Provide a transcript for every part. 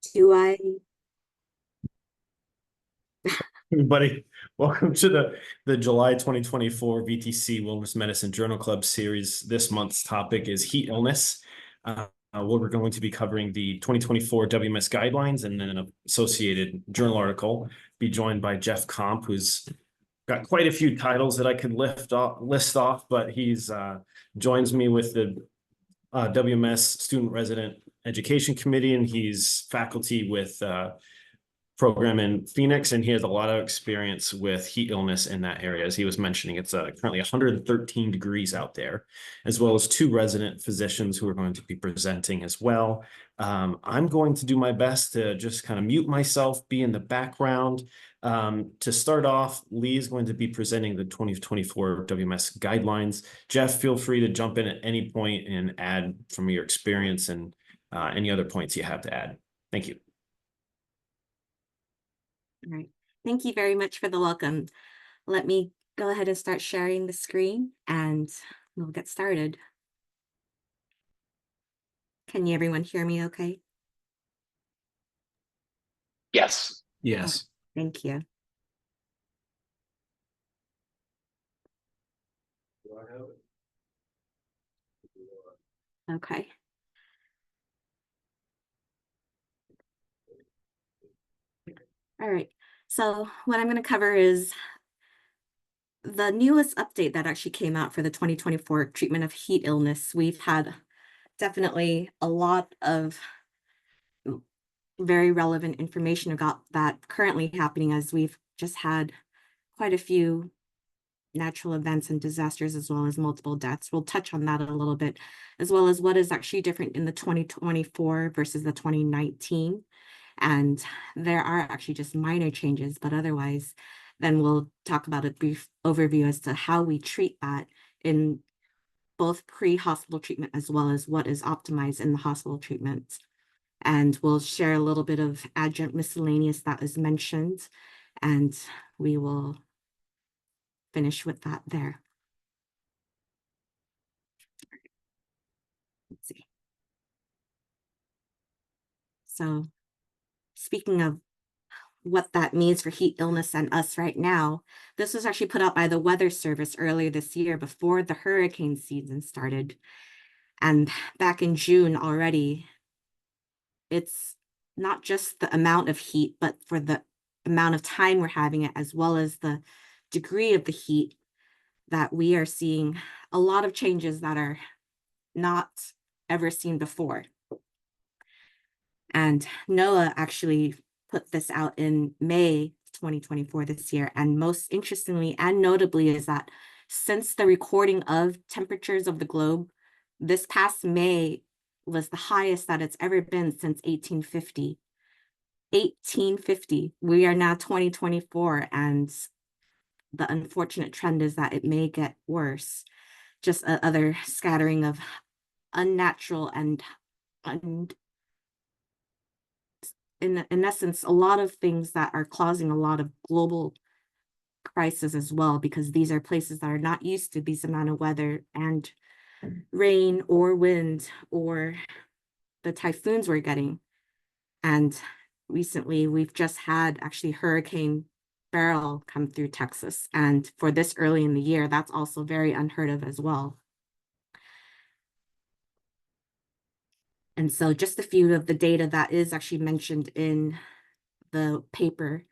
Do I? Everybody, welcome to the July 2024 VTC Wellness Medicine Journal Club series. This month's topic is heat illness. Where we're going to be covering the 2024 WMS guidelines and then an associated journal article. Be joined by Jeff Comp, who's got quite a few titles that I could list off, but he's joins me with the WMS Student Resident Education Committee, and he's faculty with program in Phoenix, and he has a lot of experience with heat illness in that area. As he was mentioning, it's currently 113 degrees out there, as well as two resident physicians who are going to be presenting as well. I'm going to do my best to just kind of mute myself, be in the background. To start off, Lee is going to be presenting the 2024 WMS guidelines. Jeff, feel free to jump in at any point and add from your experience and any other points you have to add. Thank you. All right. Thank you very much for the welcome. Let me go ahead and start sharing the screen and we'll get started. Can you everyone hear me okay? Yes. Yes. Thank you. Okay. All right. So what I'm going to cover is the newest update that actually came out for the 2024 treatment of heat illness. We've had definitely a lot of very relevant information about that currently happening, as we've just had quite a few natural events and disasters, as well as multiple deaths. We'll touch on that a little bit, as well as what is actually different in the 2024 versus the 2019. And there are actually just minor changes, but otherwise, then we'll talk about a brief overview as to how we treat that in both pre-hospital treatment as well as what is optimized in the hospital treatment. And we'll share a little bit of adjunct miscellaneous that is mentioned, and we will finish with that there. Let's see. So speaking of what that means for heat illness and us right now, this was actually put out by the Weather Service earlier this year before the hurricane season started. And back in June already, it's not just the amount of heat, but for the amount of time we're having it, as well as the degree of the heat, that we are seeing a lot of changes that are not ever seen before. And NOAA actually put this out in May 2024 this year. And most interestingly and notably is that since the recording of temperatures of the globe, this past May was the highest that it's ever been since 1850. 1850. We are now 2024, and the unfortunate trend is that it may get worse. Just another scattering of unnatural and in essence, a lot of things that are causing a lot of global crisis as well, because these are places that are not used to this amount of weather and rain or wind or the typhoons we're getting. And recently we've just had actually Hurricane Beryl come through Texas. And for this early in the year, that's also very unheard of as well. And so just a few of the data that is actually mentioned in the paper.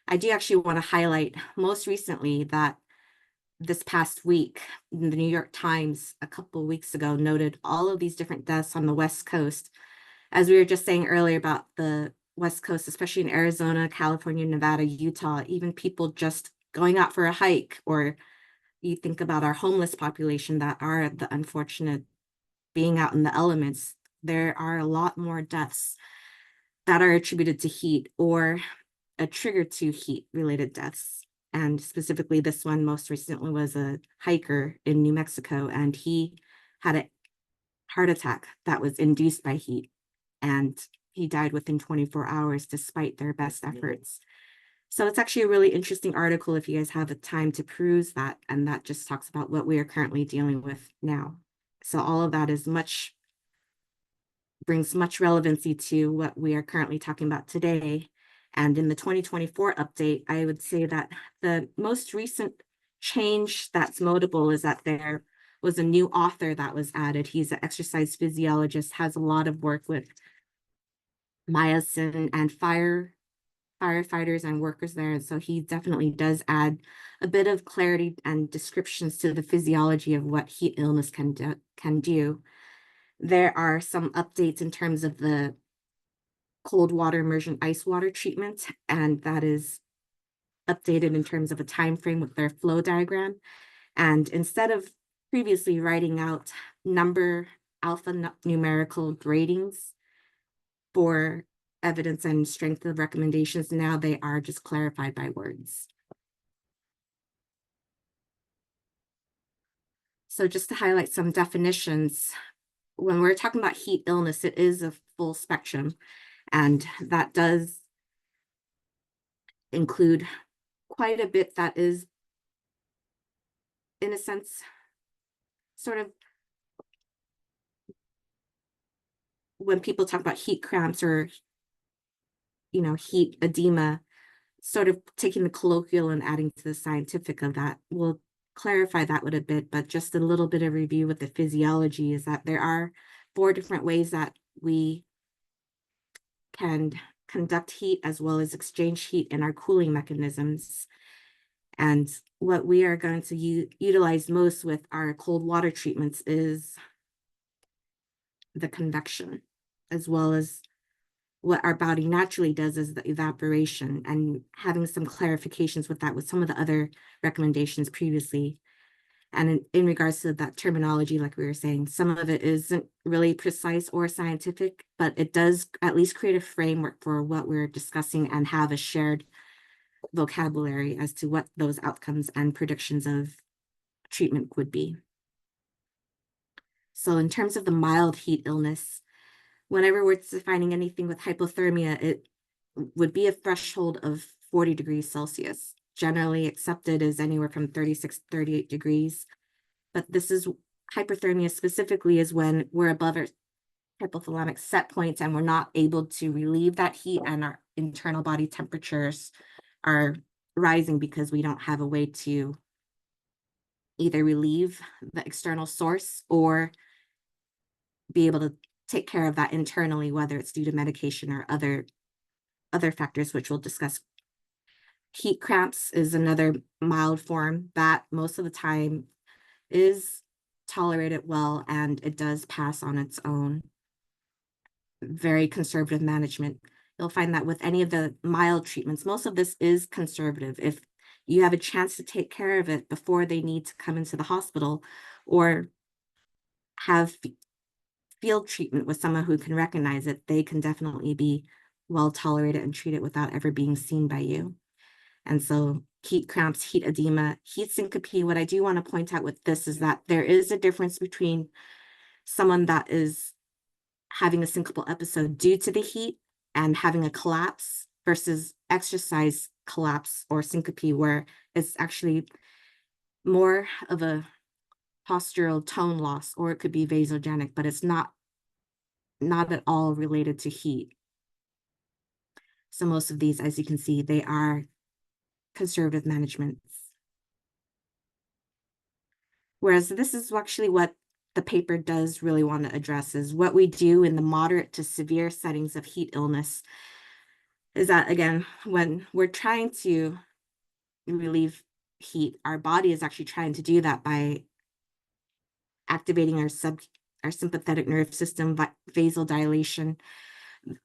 I do actually want to highlight most recently that this past week, the New York Times a couple of weeks ago noted all of these different deaths on the West Coast. As we were just saying earlier about the West Coast, especially in Arizona, California, Nevada, Utah, even people just going out for a hike, or you think about our homeless population that are the unfortunate being out in the elements, there are a lot more deaths that are attributed to heat or a trigger to heat related deaths. And specifically this one most recently was a hiker in New Mexico, and he had a heart attack that was induced by heat, and he died within 24 hours despite their best efforts. So it's actually a really interesting article if you guys have the time to peruse that, and that just talks about what we are currently dealing with now. So all of that is much brings much relevancy to what we are currently talking about today. And in the 2024 update, I would say that the most recent change that's notable is that there was a new author that was added. He's an exercise physiologist, has a lot of work with myosin and firefighters and workers there. And so he definitely does add a bit of clarity and descriptions to the physiology of what heat illness can do. There are some updates in terms of the cold water immersion ice water treatment, and that is updated in terms of a time frame with their flow diagram. And instead of previously writing out numerical gradings for evidence and strength of recommendations, now they are just clarified by words. So just to highlight some definitions, when we're talking about heat illness, it is a full spectrum, and that does include quite a bit that is, in a sense, sort of when people talk about heat cramps or, heat edema, sort of taking the colloquial and adding to the scientific of that. We'll clarify that with a bit, but just a little bit of review with the physiology is that there are 4 different ways that we can conduct heat as well as exchange heat in our cooling mechanisms. And what we are going to utilize most with our cold water treatments is the convection, as well as what our body naturally does is the evaporation, and having some clarifications with that with some of the other recommendations previously. And in regards to that terminology, like we were saying, some of it isn't really precise or scientific, but it does at least create a framework for what we're discussing and have a shared vocabulary as to what those outcomes and predictions of treatment would be. So in terms of the mild heat illness, whenever we're defining anything with hypothermia, it would be a threshold of 40 degrees Celsius. Generally accepted is anywhere from 36 to 38 degrees. But this is hyperthermia specifically is when we're above our hypothalamic set point and we're not able to relieve that heat, and our internal body temperatures are rising because we don't have a way to either relieve the external source or be able to take care of that internally, whether it's due to medication or other factors, which we'll discuss. Heat cramps is another mild form that most of the time is tolerated well, and it does pass on its own. Very conservative management. You'll find that with any of the mild treatments, most of this is conservative. If you have a chance to take care of it before they need to come into the hospital or have field treatment with someone who can recognize it, they can definitely be well tolerated and treated without ever being seen by you. And so heat cramps, heat edema, heat syncope, what I do want to point out with this is that there is a difference between someone that is having a syncopal episode due to the heat and having a collapse versus exercise collapse or syncope, where it's actually more of a postural tone loss, or it could be vasogenic, but it's not at all related to heat. So most of these, as you can see, they are conservative managements. Whereas this is actually what the paper does really want to address, is what we do in the moderate to severe settings of heat illness is that, again, when we're trying to relieve heat, our body is actually trying to do that by activating our sympathetic nerve system, vasodilation.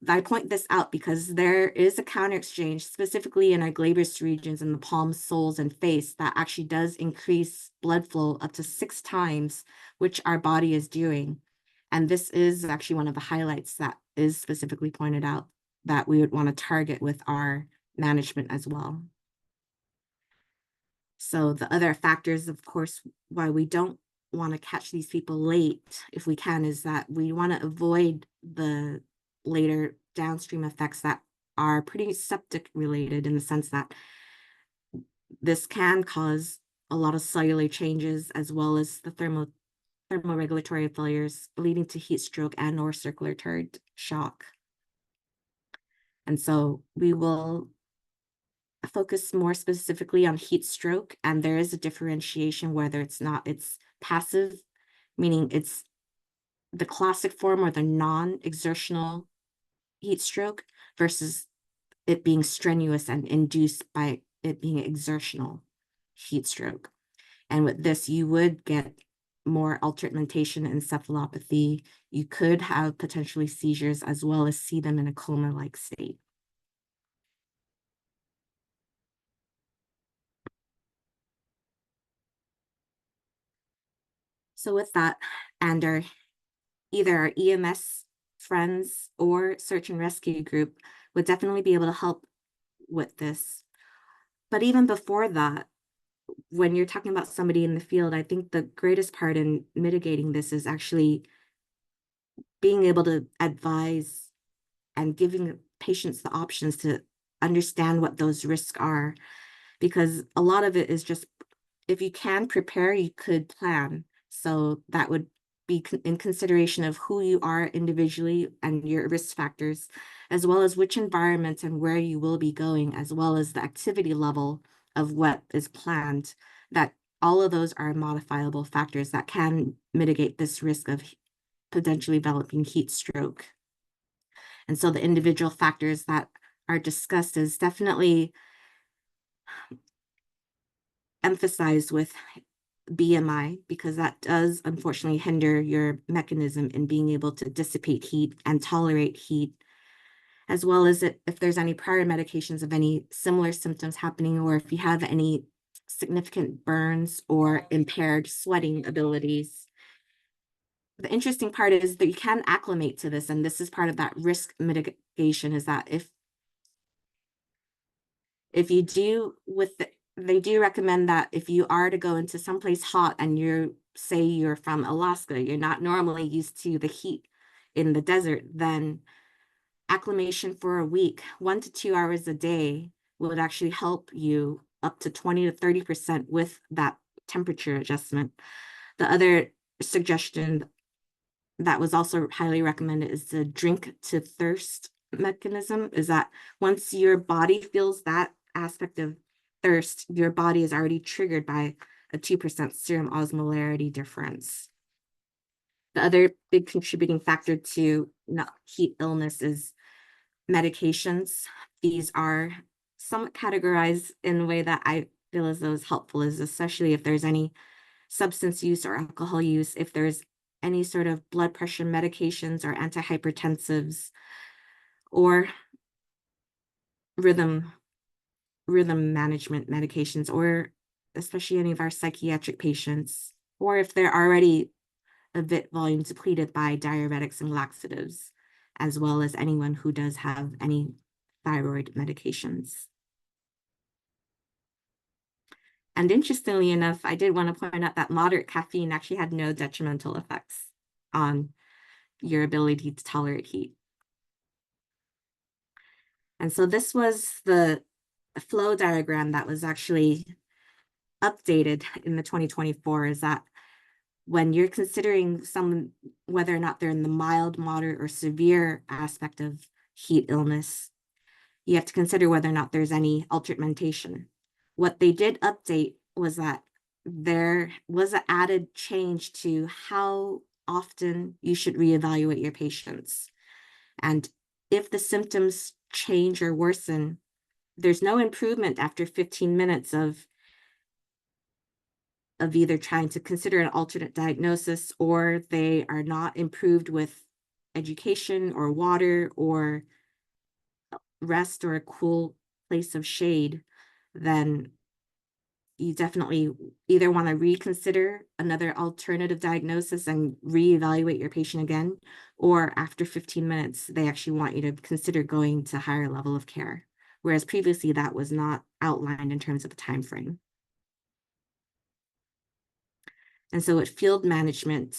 I point this out because there is a counter exchange, specifically in our Glaber's regions in the palms, soles, and face, that actually does increase blood flow up to 6 times, which our body is doing. And this is actually one of the highlights that is specifically pointed out that we would want to target with our management as well. So the other factors, of course, why we don't want to catch these people late, if we can, is that we want to avoid the later downstream effects that are pretty septic related, in the sense that this can cause a lot of cellular changes as well as the thermoregulatory failures leading to heat stroke and or circulatory shock. And so we will focus more specifically on heat stroke, and there is a differentiation whether it's passive, meaning it's the classic form or the non-exertional heat stroke versus it being strenuous and induced by it being exertional heat stroke. And with this, you would get more altered mentation, encephalopathy. You could have potentially seizures as well as see them in a coma-like state. So with that, and either our EMS friends or search and rescue group would definitely be able to help with this. But even before that, when you're talking about somebody in the field, I think the greatest part in mitigating this is actually being able to advise and giving patients the options to understand what those risks are. Because a lot of it is just, if you can prepare, you could plan. So that would be in consideration of who you are individually and your risk factors, as well as which environments and where you will be going, as well as the activity level of what is planned, that all of those are modifiable factors that can mitigate this risk of potentially developing heat stroke. And so the individual factors that are discussed is definitely emphasized with BMI, because that does unfortunately hinder your mechanism in being able to dissipate heat and tolerate heat, as well as if there's any prior medications of any similar symptoms happening, or if you have any significant burns or impaired sweating abilities. The interesting part is that you can acclimate to this, and this is part of that risk mitigation, is that if you do they do recommend that if you are to go into someplace hot and say you're from Alaska, you're not normally used to the heat in the desert, then acclimation for a week, 1 to 2 hours a day, would actually help you up to 20 to 30% with that temperature adjustment. The other suggestion that was also highly recommended is the drink to thirst mechanism, is that once your body feels that aspect of thirst, your body is already triggered by a 2% serum osmolarity difference. The other big contributing factor to heat illness is medications. These are somewhat categorized in a way that I feel as though is helpful, is especially if there's any substance use or alcohol use, if there's any sort of blood pressure medications or antihypertensives, or rhythm management medications, or especially any of our psychiatric patients, or if they're already a bit volume depleted by diuretics and laxatives, as well as anyone who does have any thyroid medications. And interestingly enough, I did want to point out that moderate caffeine actually had no detrimental effects on your ability to tolerate heat. And so this was the flow diagram that was actually updated in the 2024, is that when you're considering someone, whether or not they're in the mild, moderate, or severe aspect of heat illness, you have to consider whether or not there's any altered mentation. What they did update was that there was an added change to how often you should reevaluate your patients. And if the symptoms change or worsen, there's no improvement after 15 minutes of either trying to consider an alternate diagnosis, or they are not improved with education or water or rest or a cool place of shade, then you definitely either want to reconsider another alternative diagnosis and reevaluate your patient again, or after 15 minutes, they actually want you to consider going to higher level of care, whereas previously that was not outlined in terms of the time frame. And so with field management,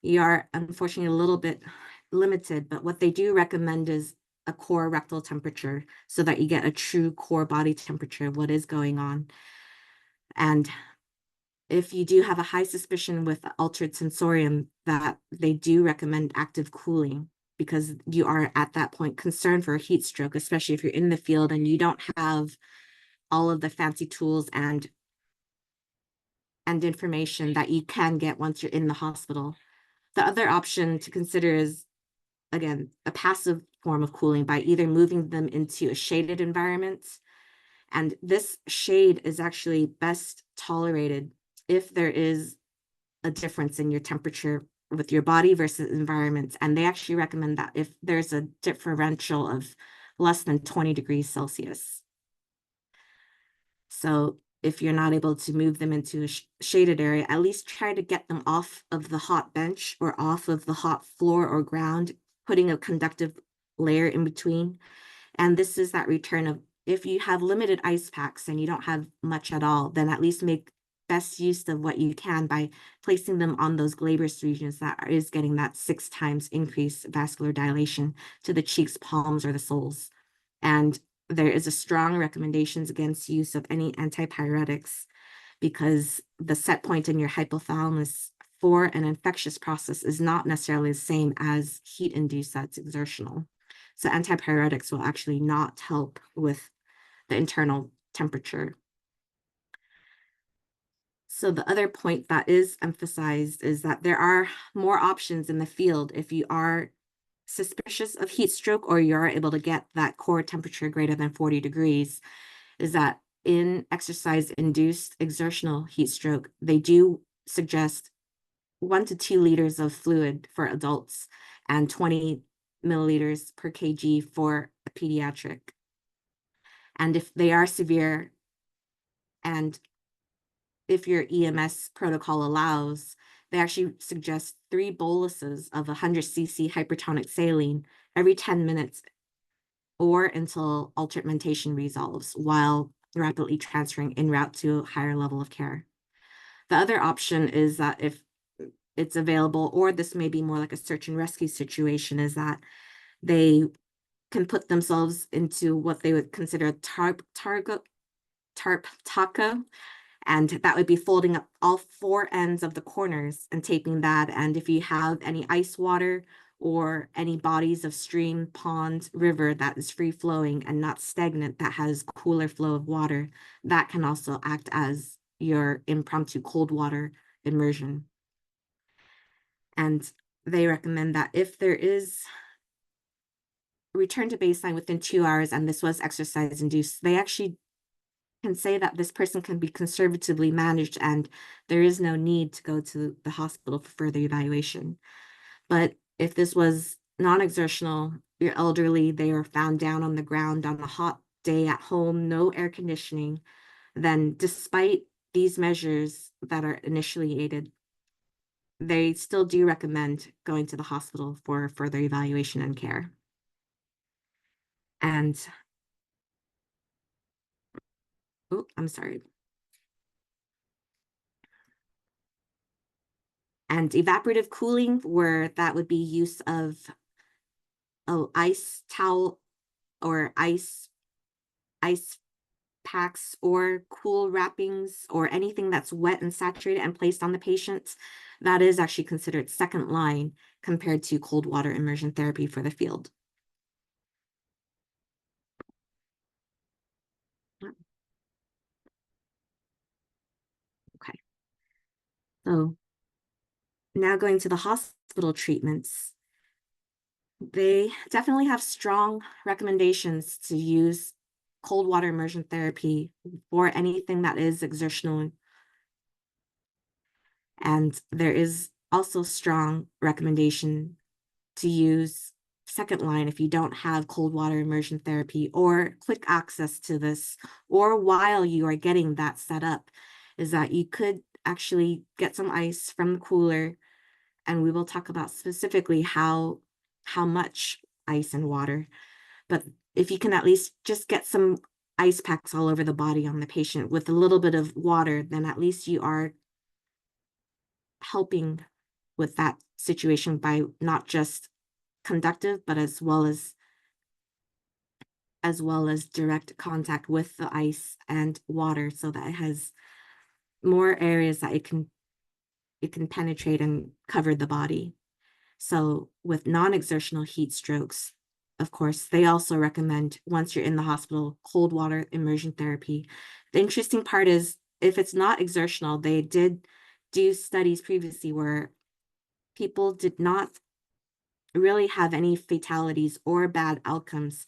you are unfortunately a little bit limited, but what they do recommend is a core rectal temperature, so that you get a true core body temperature of what is going on. And if you do have a high suspicion with altered sensorium, that they do recommend active cooling because you are at that point concerned for a heat stroke, especially if you're in the field and you don't have all of the fancy tools and information that you can get once you're in the hospital. The other option to consider is, again, a passive form of cooling by either moving them into a shaded environment. And this shade is actually best tolerated if there is a difference in your temperature with your body versus environment. And they actually recommend that if there's a differential of less than 20 degrees Celsius. So if you're not able to move them into a shaded area, at least try to get them off of the hot bench or off of the hot floor or ground, putting a conductive layer in between. And this is that return of, if you have limited ice packs and you don't have much at all, then at least make best use of what you can by placing them on those glabrous regions that is getting that 6 times increased vascular dilation to the cheeks, palms, or the soles. And there is a strong recommendations against use of any antipyretics because the set point in your hypothalamus for an infectious process is not necessarily the same as heat-induced that's exertional. So antipyretics will actually not help with the internal temperature. So the other point that is emphasized is that there are more options in the field if you are suspicious of heat stroke or you're able to get that core temperature greater than 40 degrees, is that in exercise-induced exertional heat stroke, they do suggest 1 to 2 liters of fluid for adults and 20 milliliters per kg for a pediatric. And if they are severe and if your EMS protocol allows, they actually suggest 3 boluses of 100 cc hypertonic saline every 10 minutes or until altermentation resolves while rapidly transferring en route to a higher level of care. The other option is that if it's available, or this may be more like a search and rescue situation, is that they can put themselves into what they would consider a tarp taco, and that would be folding up all 4 ends of the corners and taping that. And if you have any ice water or any bodies of stream, pond, river that is free flowing and not stagnant, that has cooler flow of water, that can also act as your impromptu cold water immersion. And they recommend that if there is return to baseline within 2 hours and this was exercise induced, they actually can say that this person can be conservatively managed and there is no need to go to the hospital for further evaluation. But if this was non-exertional, you're elderly, they are found down on the ground on a hot day at home, no air conditioning, then despite these measures that are initiated, they still do recommend going to the hospital for further evaluation and care. And, oh, I'm sorry. And evaporative cooling, where that would be use of ice towel or ice packs or cool wrappings or anything that's wet and saturated and placed on the patient, that is actually considered second line compared to cold water immersion therapy for the field. Okay, so now going to the hospital treatments, they definitely have strong recommendations to use cold water immersion therapy for anything that is exertional. And there is also strong recommendation to use second line if you don't have cold water immersion therapy or quick access to this, or while you are getting that set up, is that you could actually get some ice from the cooler, and we will talk about specifically how much ice and water. But if you can at least just get some ice packs all over the body on the patient with a little bit of water, then at least you are helping with that situation by not just conductive, but as well as direct contact with the ice and water, so that it has more areas that it can penetrate and cover the body. So with non-exertional heat strokes, of course, they also recommend, once you're in the hospital, cold water immersion therapy. The interesting part is, if it's not exertional, they did do studies previously where people did not really have any fatalities or bad outcomes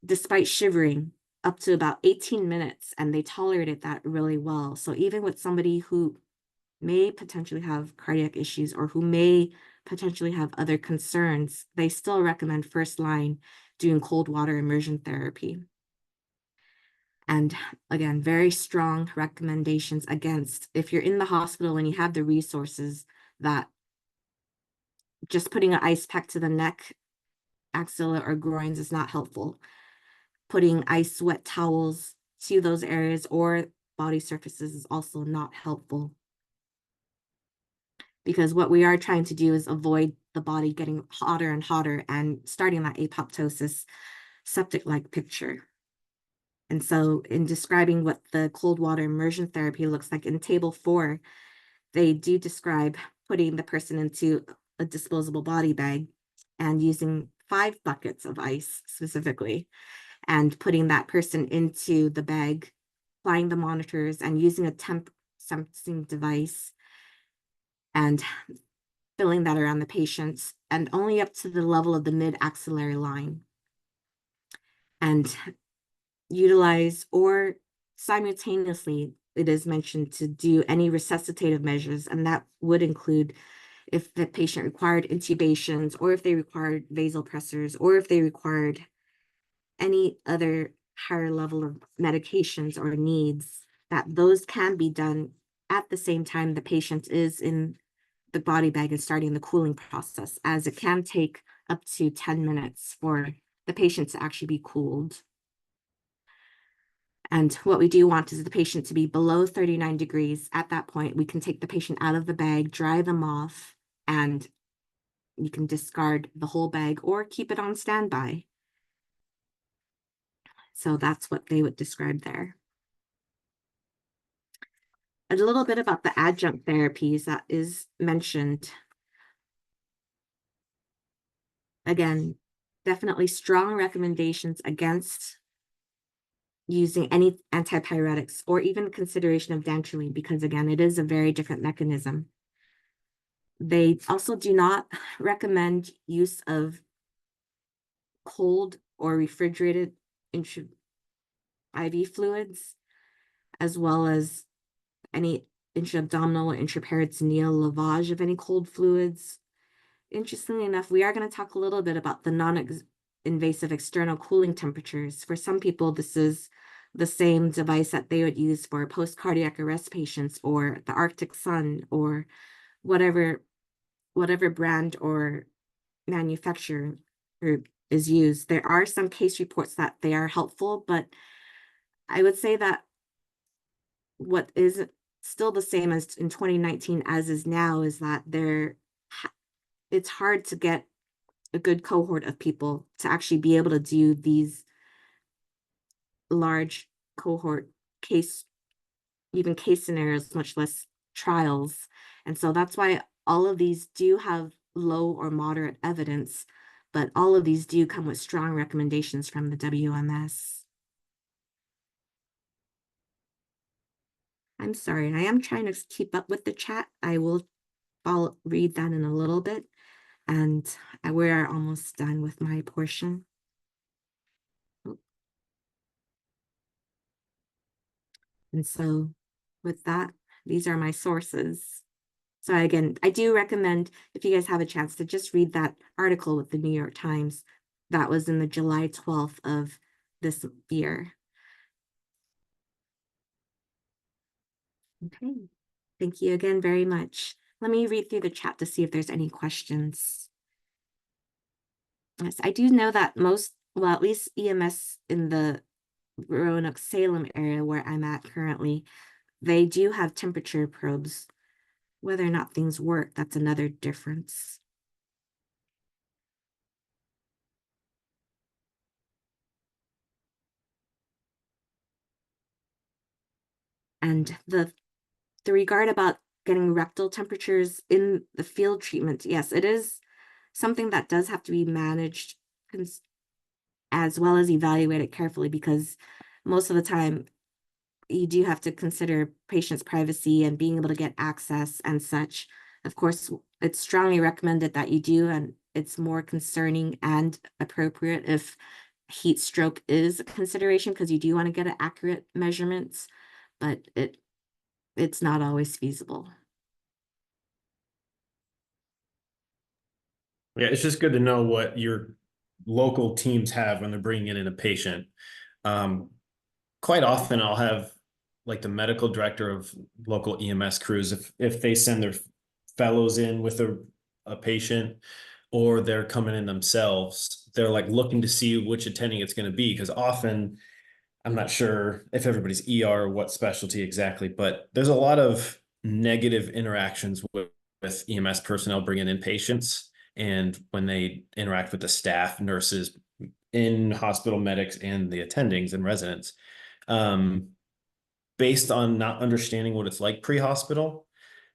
despite shivering up to about 18 minutes, and they tolerated that really well. So even with somebody who may potentially have cardiac issues or who may potentially have other concerns, they still recommend first line doing cold water immersion therapy. And again, very strong recommendations against, if you're in the hospital and you have the resources, that just putting an ice pack to the neck, axilla, or groins is not helpful. Putting ice wet towels to those areas or body surfaces is also not helpful, because what we are trying to do is avoid the body getting hotter and hotter and starting that apoptosis septic-like picture. And so in describing what the cold water immersion therapy looks like in table 4, they do describe putting the person into a disposable body bag and using 5 buckets of ice specifically, and putting that person into the bag, applying the monitors and using a temp sensing device and filling that around the patients, and only up to the level of the mid-axillary line. And utilize, or simultaneously, it is mentioned to do any resuscitative measures, and that would include if the patient required intubations, or if they required vasopressors, or if they required any other higher level of medications or needs, that those can be done at the same time the patient is in the body bag and starting the cooling process, as it can take up to 10 minutes for the patient to actually be cooled. And what we do want is the patient to be below 39 degrees. At that point, we can take the patient out of the bag, dry them off, and you can discard the whole bag or keep it on standby. So that's what they would describe there. A little bit about the adjunct therapies that is mentioned. Again, definitely strong recommendations against using any antipyretics or even consideration of dantrolene, because again, it is a very different mechanism. They also do not recommend use of cold or refrigerated IV fluids, as well as any intra-abdominal or intraperitoneal lavage of any cold fluids. Interestingly enough, we are going to talk a little bit about the non-invasive external cooling temperatures. For some people, this is the same device that they would use for post-cardiac arrest patients or the Arctic sun or whatever brand or manufacturer is used. There are some case reports that they are helpful, but I would say that what is still the same as in 2019 as is now is that it's hard to get a good cohort of people to actually be able to do these large cohort case, even case scenarios, much less trials. And so that's why all of these do have low or moderate evidence, but all of these do come with strong recommendations from the WMS. I'm sorry, and I am trying to keep up with the chat. I'll read that in a little bit, and we are almost done with my portion. And so with that, these are my sources. So again, I do recommend, if you guys have a chance, to just read that article with the New York Times. That was in the July 12th of this year. Okay, thank you again very much. Let me read through the chat to see if there's any questions. Yes, I do know that well, at least EMS in the Roanoke-Salem area where I'm at currently, they do have temperature probes. Whether or not things work, that's another difference. And the the regard about getting rectal temperatures in the field treatment, yes, it is something that does have to be managed as well as evaluated carefully, because most of the time you do have to consider patients' privacy and being able to get access and such. Of course, it's strongly recommended that you do, and it's more concerning and appropriate if heat stroke is a consideration, because you do want to get an accurate measurements, but it's not always feasible. Yeah, it's just good to know what your local teams have when they're bringing in a patient. Um, Quite often I'll have like the medical director of local EMS crews, if they send their fellows in with a patient or they're coming in themselves, they're like looking to see which attending it's going to be. Because often I'm not sure if everybody's ER or what specialty exactly, but there's a lot of negative interactions with EMS personnel bringing in patients. And when they interact with the staff, nurses, in hospital medics, and the attendings and residents, um, based on not understanding what it's like pre-hospital.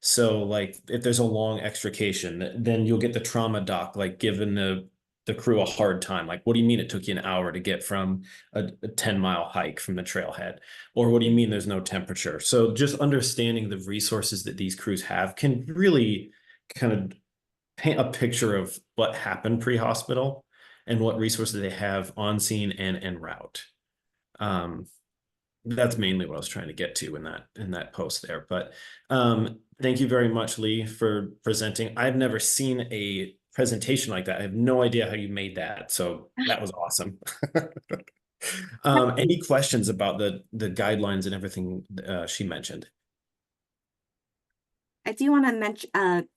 So like if there's a long extrication, then you'll get the trauma doc like giving the crew a hard time. Like, what do you mean it took you an hour to get from a 10-mile hike from the trailhead? Or what do you mean there's no temperature? So just understanding the resources that these crews have can really kind of paint a picture of what happened pre-hospital and what resources they have on scene and en route. Um, that's mainly what I was trying to get to in that post there. But thank you very much, Lee, for presenting. I've never seen a presentation like that. I have no idea how you made that. So that was awesome. Any questions about the guidelines and everything she mentioned? I do want to mention,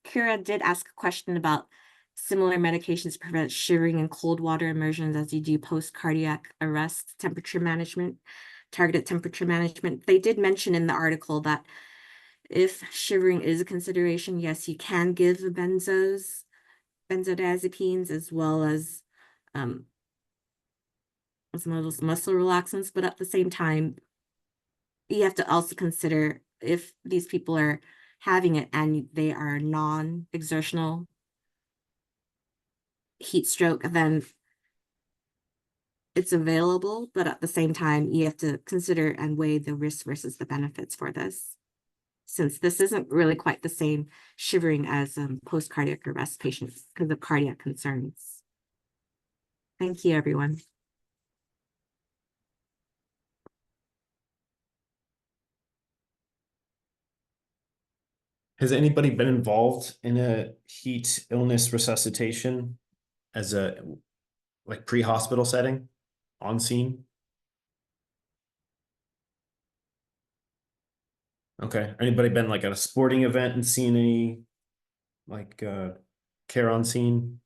Kira did ask a question about similar medications to prevent shivering and cold water immersions as you do post-cardiac arrest temperature management, targeted temperature management. They did mention in the article that if shivering is a consideration, yes, you can give benzodiazepines, as well as some of those muscle relaxants, but at the same time, you have to also consider if these people are having it and they are non-exertional heat stroke, then it's available, but at the same time, you have to consider and weigh the risk versus the benefits for this, since this isn't really quite the same shivering as post-cardiac arrest patients because of cardiac concerns. Thank you, everyone. Has anybody been involved in a heat illness resuscitation as a like pre-hospital setting on scene? Okay. Anybody been like at a sporting event and seen any like care on scene?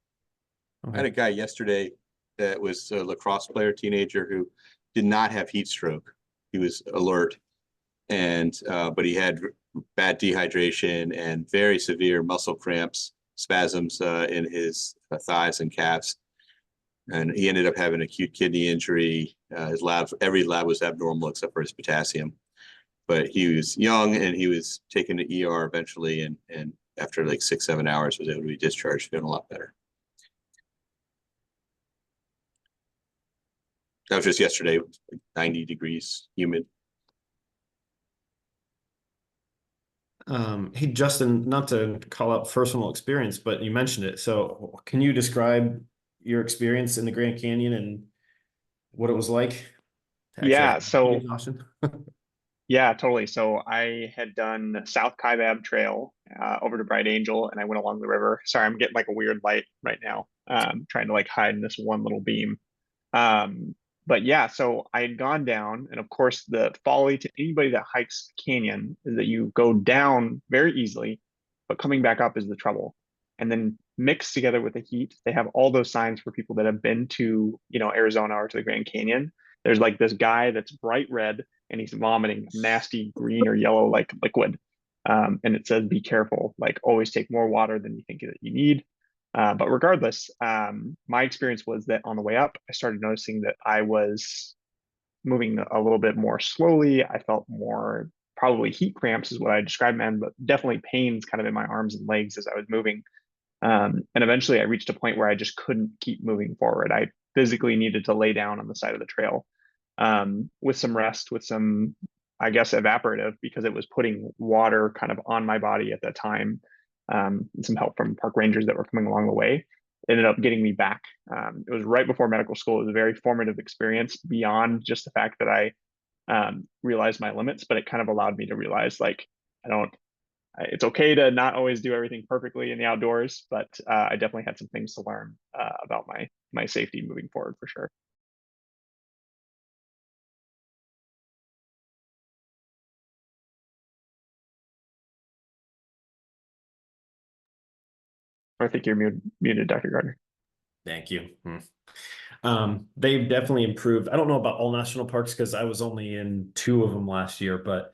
I had Okay. a guy yesterday that was a lacrosse player, teenager, who did not have heat stroke. He was alert, and but he had bad dehydration and very severe muscle cramps, spasms in his thighs and calves, and he ended up having acute kidney injury. His lab, every lab was abnormal except for his potassium. But he was young and he was taken to ER eventually, and after like 6-7 hours was able to be discharged, feeling a lot better. That was just yesterday, like 90 degrees, humid. Hey, Justin, not to call out personal experience, but you mentioned it. So can you describe your experience in the Grand Canyon and what it was like to actually Yeah, have heat so exhaustion? yeah, totally. So I had done South Kaibab Trail over to Bright Angel, and I went along the river. Sorry, I'm getting like a weird light right now, trying to like hide in this one little beam. Um, but yeah, so I had gone down, and of course, the folly to anybody that hikes the canyon is that you go down very easily, but coming back up is the trouble. And then mixed together with the heat, they have all those signs for people that have been to, Arizona or to the Grand Canyon. There's like this guy that's bright red and he's vomiting nasty green or yellow like liquid. And it says, be careful, like always take more water than you think that you need. But regardless, my experience was that on the way up, I started noticing that I was moving a little bit more slowly. I felt more probably heat cramps is what I described them, but definitely pains kind of in my arms and legs as I was moving. And eventually I reached a point where I just couldn't keep moving forward. I physically needed to lay down on the side of the trail with some rest, with some, I guess, evaporative, because it was putting water kind of on my body at that time. And some help from park rangers that were coming along the way ended up getting me back. It was right before medical school. It was a very formative experience beyond just the fact that I realized my limits, but it kind of allowed me to realize like, it's okay to not always do everything perfectly in the outdoors, but I definitely had some things to learn about my safety moving forward for sure. I think you're muted, Dr. Gardner. Thank you. They've definitely improved. I don't know about all national parks because I was only in 2 of them last year, but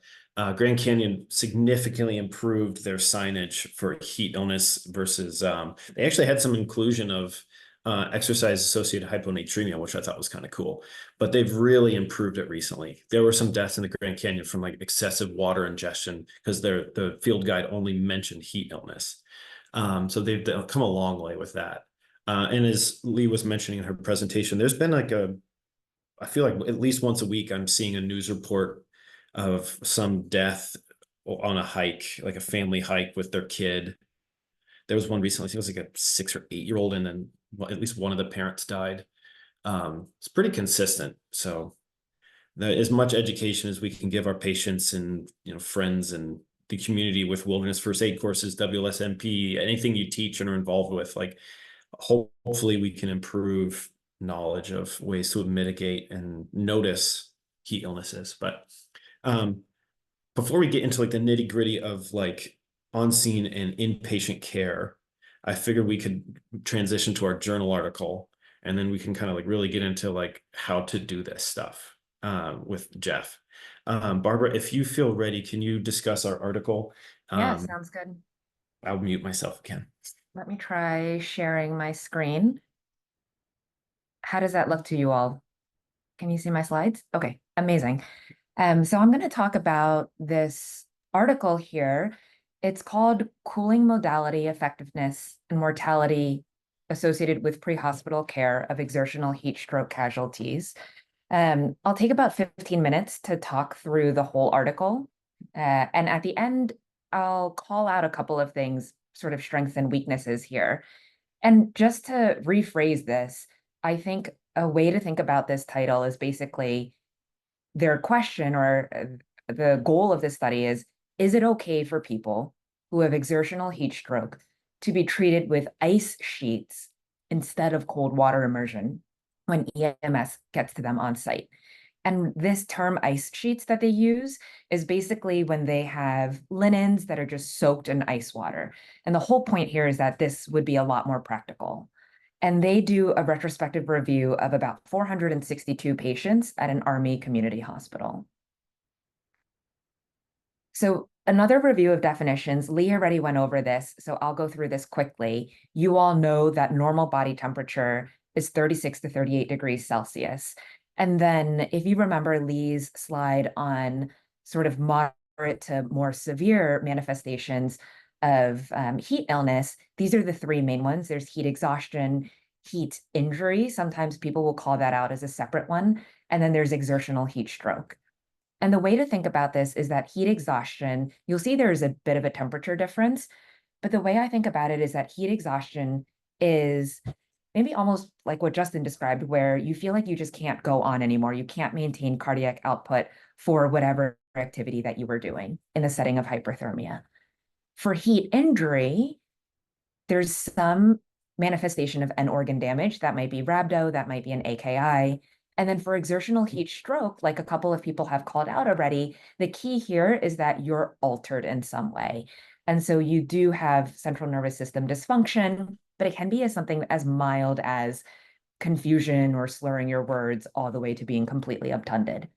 Grand Canyon significantly improved their signage for heat illness versus they actually had some inclusion of exercise associated hyponatremia, which I thought was kind of cool, but they've really improved it recently. There were some deaths in the Grand Canyon from like excessive water ingestion because the field guide only mentioned heat illness. So they've come a long way with that. And as Lee was mentioning in her presentation, there's been like I feel like at least once a week, I'm seeing a news report of some death on a hike, like a family hike with their kid. There was one recently, I think it was like a 6 or 8-year-old, and then at least one of the parents died. It's pretty consistent. So as much education as we can give our patients and friends and the community with wilderness first aid courses, WLSMP, anything you teach and are involved with, like hopefully we can improve knowledge of ways to mitigate and notice heat illnesses. But before we get into like the nitty gritty of like on-scene and inpatient care, I figured we could transition to our journal article, and then we can kind of like really get into like how to do this stuff with Jeff. Barbara, if you feel ready, can you discuss our article? Yeah, sounds good. I'll mute myself again. Let me try sharing my screen. How does that look to you all? Can you see my slides? Okay, amazing. So I'm going to talk about this article here. It's called Cooling Modality Effectiveness and Mortality Associated with Pre-Hospital Care of Exertional Heat Stroke Casualties. I'll take about 15 minutes to talk through the whole article. And at the end, I'll call out a couple of things, sort of strengths and weaknesses here. And just to rephrase this, I think a way to think about this title is basically their question, or the goal of this study is it okay for people who have exertional heat stroke to be treated with ice sheets instead of cold water immersion when EMS gets to them on site? And this term ice sheets that they use is basically when they have linens that are just soaked in ice water. And the whole point here is that this would be a lot more practical. And they do a retrospective review of about 462 patients at an Army community hospital. So another review of definitions, Lee already went over this, so I'll go through this quickly. You all know that normal body temperature is 36 to 38 degrees Celsius. And then if you remember Lee's slide on sort of moderate to more severe manifestations of heat illness, these are the 3 main ones. There's heat exhaustion, heat injury. Sometimes people will call that out as a separate one. And then there's exertional heat stroke. And the way to think about this is that heat exhaustion, you'll see there's a bit of a temperature difference, but the way I think about it is that heat exhaustion is maybe almost like what Justin described, where you feel like you just can't go on anymore. You can't maintain cardiac output for whatever activity that you were doing in the setting of hyperthermia. For heat injury, there's some manifestation of end organ damage. That might be rhabdo, that might be an AKI. And then for exertional heat stroke, like a couple of people have called out already, the key here is that you're altered in some way. And so you do have central nervous system dysfunction, but it can be as something as mild as confusion or slurring your words all the way to being completely obtunded.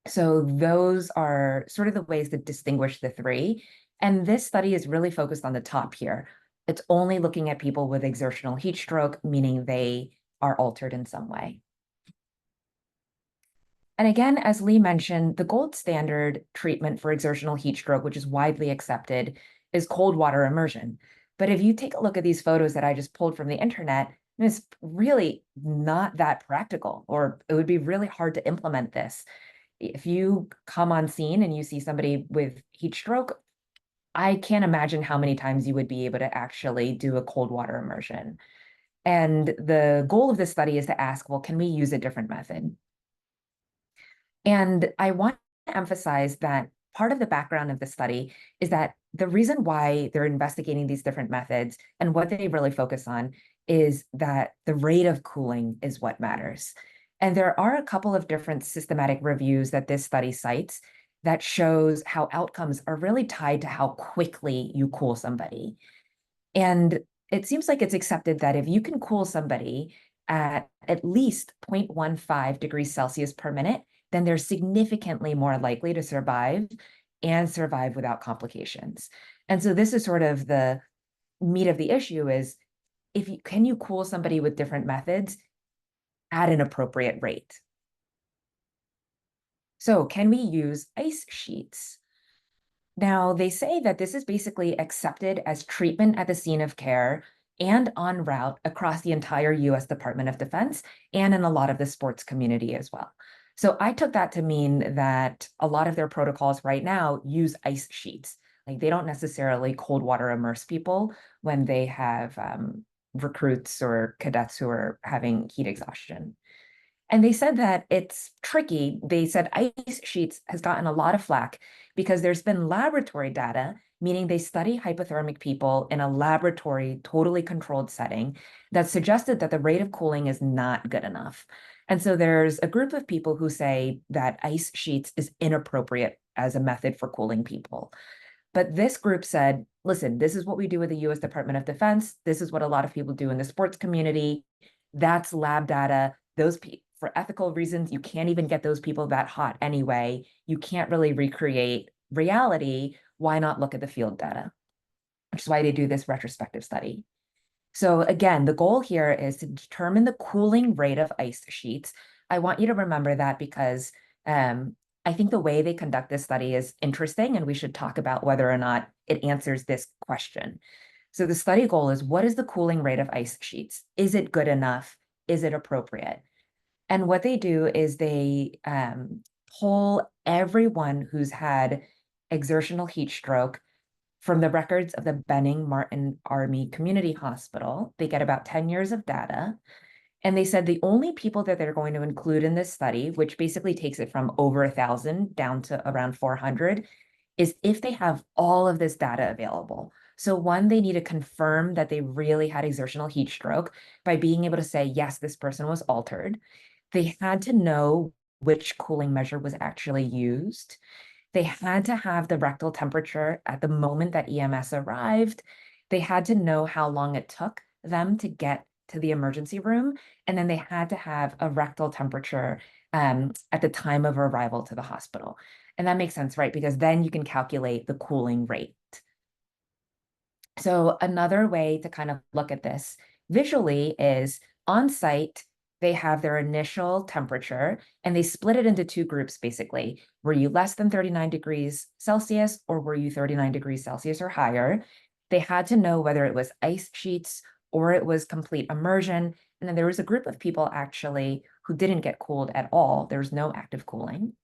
So those are sort of the ways to distinguish the 3. And this study is really focused on the top here. It's only looking at people with exertional heat stroke, meaning they are altered in some way. And again, as Lee mentioned, the gold standard treatment for exertional heat stroke, which is widely accepted, is cold water immersion. But if you take a look at these photos that I just pulled from the internet, it's really not that practical, or it would be really hard to implement this. If you come on scene and you see somebody with heat stroke, I can't imagine how many times you would be able to actually do a cold water immersion. And the goal of this study is to ask, well, can we use a different method? And I want to emphasize that part of the background of the study is that the reason why they're investigating these different methods and what they really focus on is that the rate of cooling is what matters. And there are a couple of different systematic reviews that this study cites that shows how outcomes are really tied to how quickly you cool somebody. And it seems like it's accepted that if you can cool somebody at least 0.15 degrees Celsius per minute, then they're significantly more likely to survive and survive without complications. And so this is sort of the meat of the issue is can you cool somebody with different methods at an appropriate rate? So can we use ice sheets? Now, they say that this is basically accepted as treatment at the scene of care and en route across the entire US Department of Defense and in a lot of the sports community as well. So I took that to mean that a lot of their protocols right now use ice sheets. Like they don't necessarily cold water immerse people when they have recruits or cadets who are having heat exhaustion. And they said that it's tricky. They said ice sheets has gotten a lot of flack because there's been laboratory data, meaning they study hypothermic people in a laboratory, totally controlled setting that suggested that the rate of cooling is not good enough. And so there's a group of people who say that ice sheets is inappropriate as a method for cooling people. But this group said, listen, this is what we do with the US Department of Defense. This is what a lot of people do in the sports community. That's lab data. Those for ethical reasons, you can't even get those people that hot anyway. You can't really recreate reality. Why not look at the field data? Which is why they do this retrospective study. So again, the goal here is to determine the cooling rate of ice sheets. I want you to remember that because I think the way they conduct this study is interesting, and we should talk about whether or not it answers this question. So the study goal is, what is the cooling rate of ice sheets? Is it good enough? Is it appropriate? And what they do is they poll everyone who's had exertional heat stroke from the records of the Benning Martin Army Community Hospital. They get about 10 years of data. And they said the only people that they're going to include in this study, which basically takes it from over 1,000 down to around 400, is if they have all of this data available. So one, they need to confirm that they really had exertional heat stroke by being able to say, yes, this person was altered. They had to know which cooling measure was actually used. They had to have the rectal temperature at the moment that EMS arrived. They had to know how long it took them to get to the emergency room. And then they had to have a rectal temperature at the time of arrival to the hospital. And that makes sense, right? Because then you can calculate the cooling rate. So another way to kind of look at this visually is on site, they have their initial temperature and they split it into two groups, basically. Were you less than 39 degrees Celsius or were you 39 degrees Celsius or higher? They had to know whether it was ice sheets or it was complete immersion. And then there was a group of people actually who didn't get cooled at all. There was no active cooling.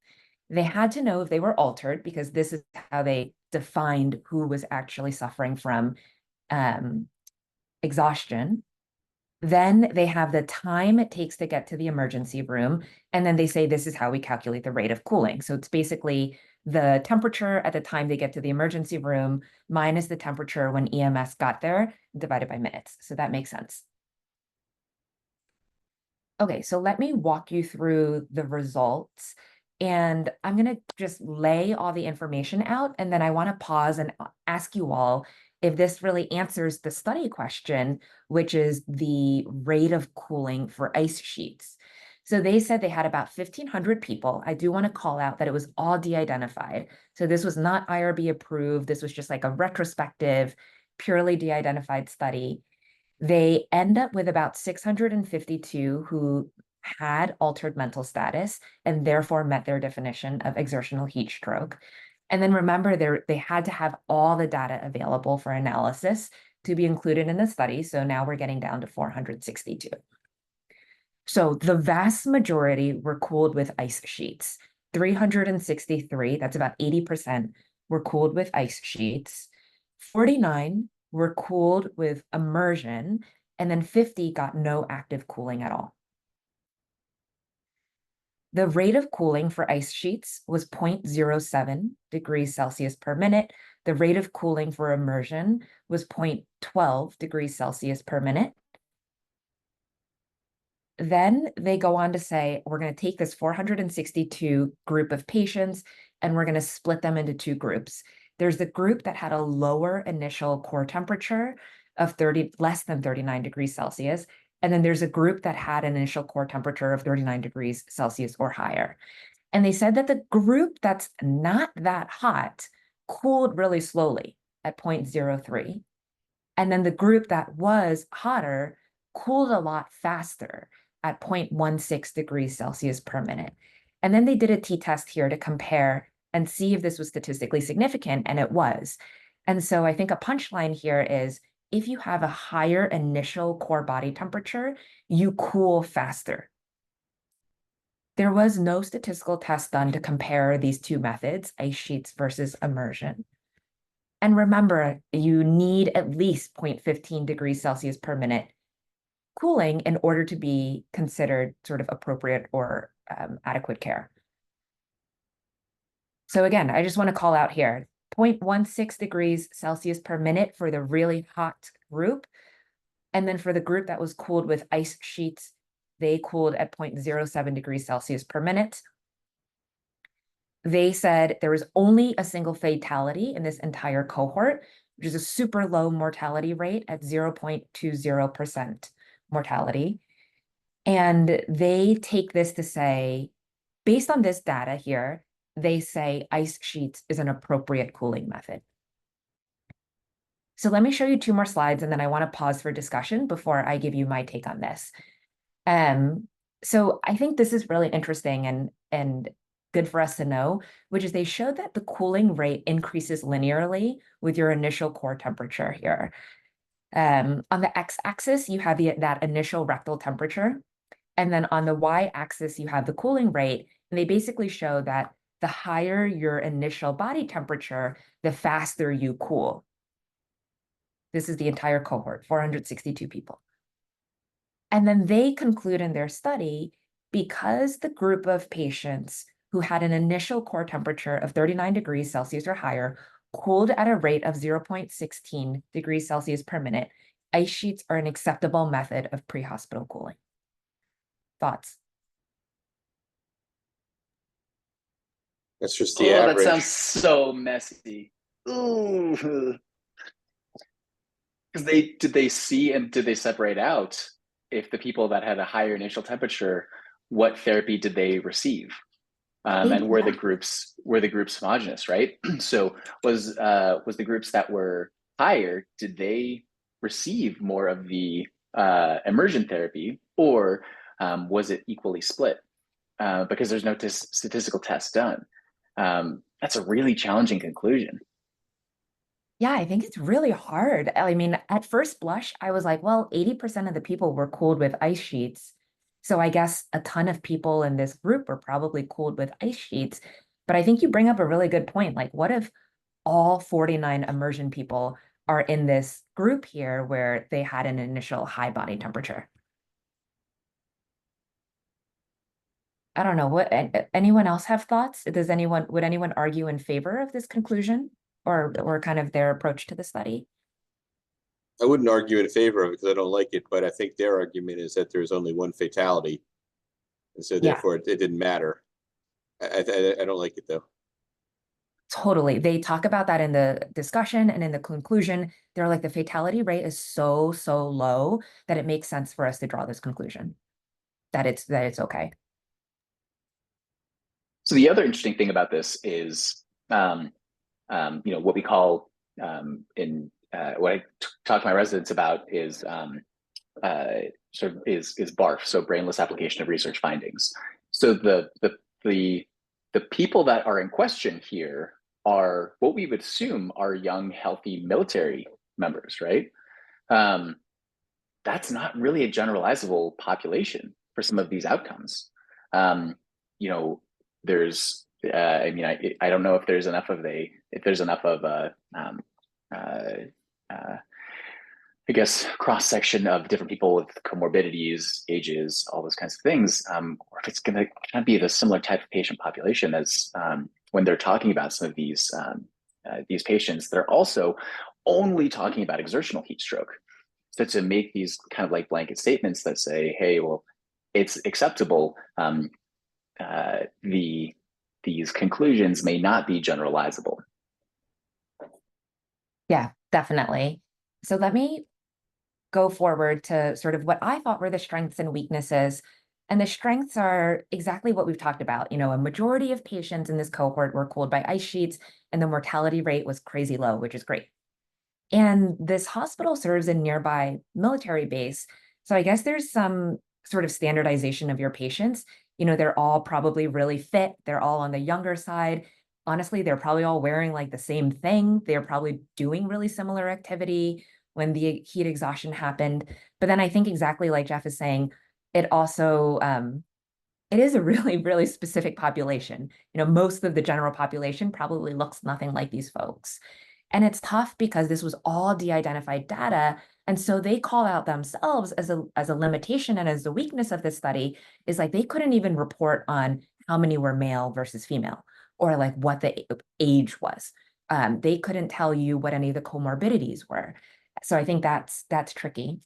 They had to know if they were altered because this is how they defined who was actually suffering from exhaustion. Then they have the time it takes to get to the emergency room. And then they say, this is how we calculate the rate of cooling. So it's basically the temperature at the time they get to the emergency room minus the temperature when EMS got there divided by minutes. So that makes sense. Okay, so let me walk you through the results. And I'm going to just lay all the information out. And then I want to pause and ask you all if this really answers the study question, which is the rate of cooling for ice sheets. So they said they had about 1,500 people. I do want to call out that it was all de-identified. So this was not IRB approved. This was just like a retrospective, purely de-identified study. They end up with about 652 who had altered mental status and therefore met their definition of exertional heat stroke. And then remember, they had to have all the data available for analysis to be included in the study. So now we're getting down to 462. So the vast majority were cooled with ice sheets. 363, that's about 80%, were cooled with ice sheets. 49 were cooled with immersion, and then 50 got no active cooling at all. The rate of cooling for ice sheets was 0.07 degrees Celsius per minute. The rate of cooling for immersion was 0.12 degrees Celsius per minute. Then they go on to say, we're going to take this 462 group of patients and we're going to split them into two groups. There's the group that had a lower initial core temperature of less than 39 degrees Celsius. And then there's a group that had an initial core temperature of 39 degrees Celsius or higher. And they said that the group that's not that hot cooled really slowly at 0.03. And then the group that was hotter cooled a lot faster at 0.16 degrees Celsius per minute. And then they did a t-test here to compare and see if this was statistically significant, and it was. And so I think a punchline here is, if you have a higher initial core body temperature, you cool faster. There was no statistical test done to compare these two methods, ice sheets versus immersion. And remember, you need at least 0.15 degrees Celsius per minute cooling in order to be considered sort of appropriate or adequate care. So again, I just want to call out here, 0.16 degrees Celsius per minute for the really hot group. And then for the group that was cooled with ice sheets, they cooled at 0.07 degrees Celsius per minute. They said there was only a single fatality in this entire cohort, which is a super low mortality rate at 0.20% mortality. And they take this to say, based on this data here, they say ice sheets is an appropriate cooling method. So let me show you two more slides, and then I want to pause for discussion before I give you my take on this. So I think this is really interesting and good for us to know, which is they showed that the cooling rate increases linearly with your initial core temperature here. On the x-axis, you have that initial rectal temperature. And then on the y-axis, you have the cooling rate. And they basically show that the higher your initial body temperature, the faster you cool. This is the entire cohort, 462 people. And then they conclude in their study, because the group of patients who had an initial core temperature of 39 degrees Celsius or higher cooled at a rate of 0.16 degrees Celsius per minute, ice sheets are an acceptable method of pre-hospital cooling. Thoughts? That's just the Oh, that average. sounds so messy. Ooh. Because did they see and did they separate out if the people that had a higher initial temperature, what therapy did they receive? And were the groups homogeneous, right? So was the groups that were higher, did they receive more of the immersion therapy, or was it equally split? Because there's no statistical test done. That's a really challenging conclusion. Yeah, I think it's really hard. I mean, at first blush, I was like, well, 80% of the people were cooled with ice sheets. So I guess a ton of people in this group were probably cooled with ice sheets. But I think you bring up a really good point. Like, what if all 49 immersion people are in this group here where they had an initial high body temperature? I don't know. What anyone else have thoughts? Would anyone argue in favor of this conclusion or kind of their approach to the study? I wouldn't argue in favor of it because I don't like it, but I think their argument is that there's only one fatality, and so therefore it didn't matter. I don't like it though. Totally. They talk about that in the discussion and in the conclusion. They're like, the fatality rate is so low that it makes sense for us to draw this conclusion that it's okay. So the other interesting thing about this is, what we call what I talk to my residents about is sort of is BARF, so brainless application of research findings. So the people that are in question here are what we would assume are young, healthy military members, right? That's not really a generalizable population for some of these outcomes. You know, there's, I mean, I don't know if there's enough of I guess, cross-section of different people with comorbidities, ages, all those kinds of things, or if it's going to kind of be the similar type of patient population as when they're talking about some of these patients, they're also only talking about exertional heat stroke. So to make these kind of like blanket statements that say, hey, well, it's acceptable, these conclusions may not be generalizable. Yeah, definitely. So let me go forward to sort of what I thought were the strengths and weaknesses. And the strengths are exactly what we've talked about. You know, a majority of patients in this cohort were cooled by ice sheets, and the mortality rate was crazy low, which is great. And this hospital serves a nearby military base. So I guess there's some sort of standardization of your patients. You know, they're all probably really fit. They're all on the younger side. Honestly, they're probably all wearing like the same thing. They're probably doing really similar activity when the heat exhaustion happened. But then I think exactly like Jeff is saying, it also, it is a really, really specific population. You know, most of the general population probably looks nothing like these folks. And it's tough because this was all de-identified data. And so they call out themselves as a limitation and as the weakness of this study is like they couldn't even report on how many were male versus female or like what the age was. They couldn't tell you what any of the comorbidities were. So I think that's tricky.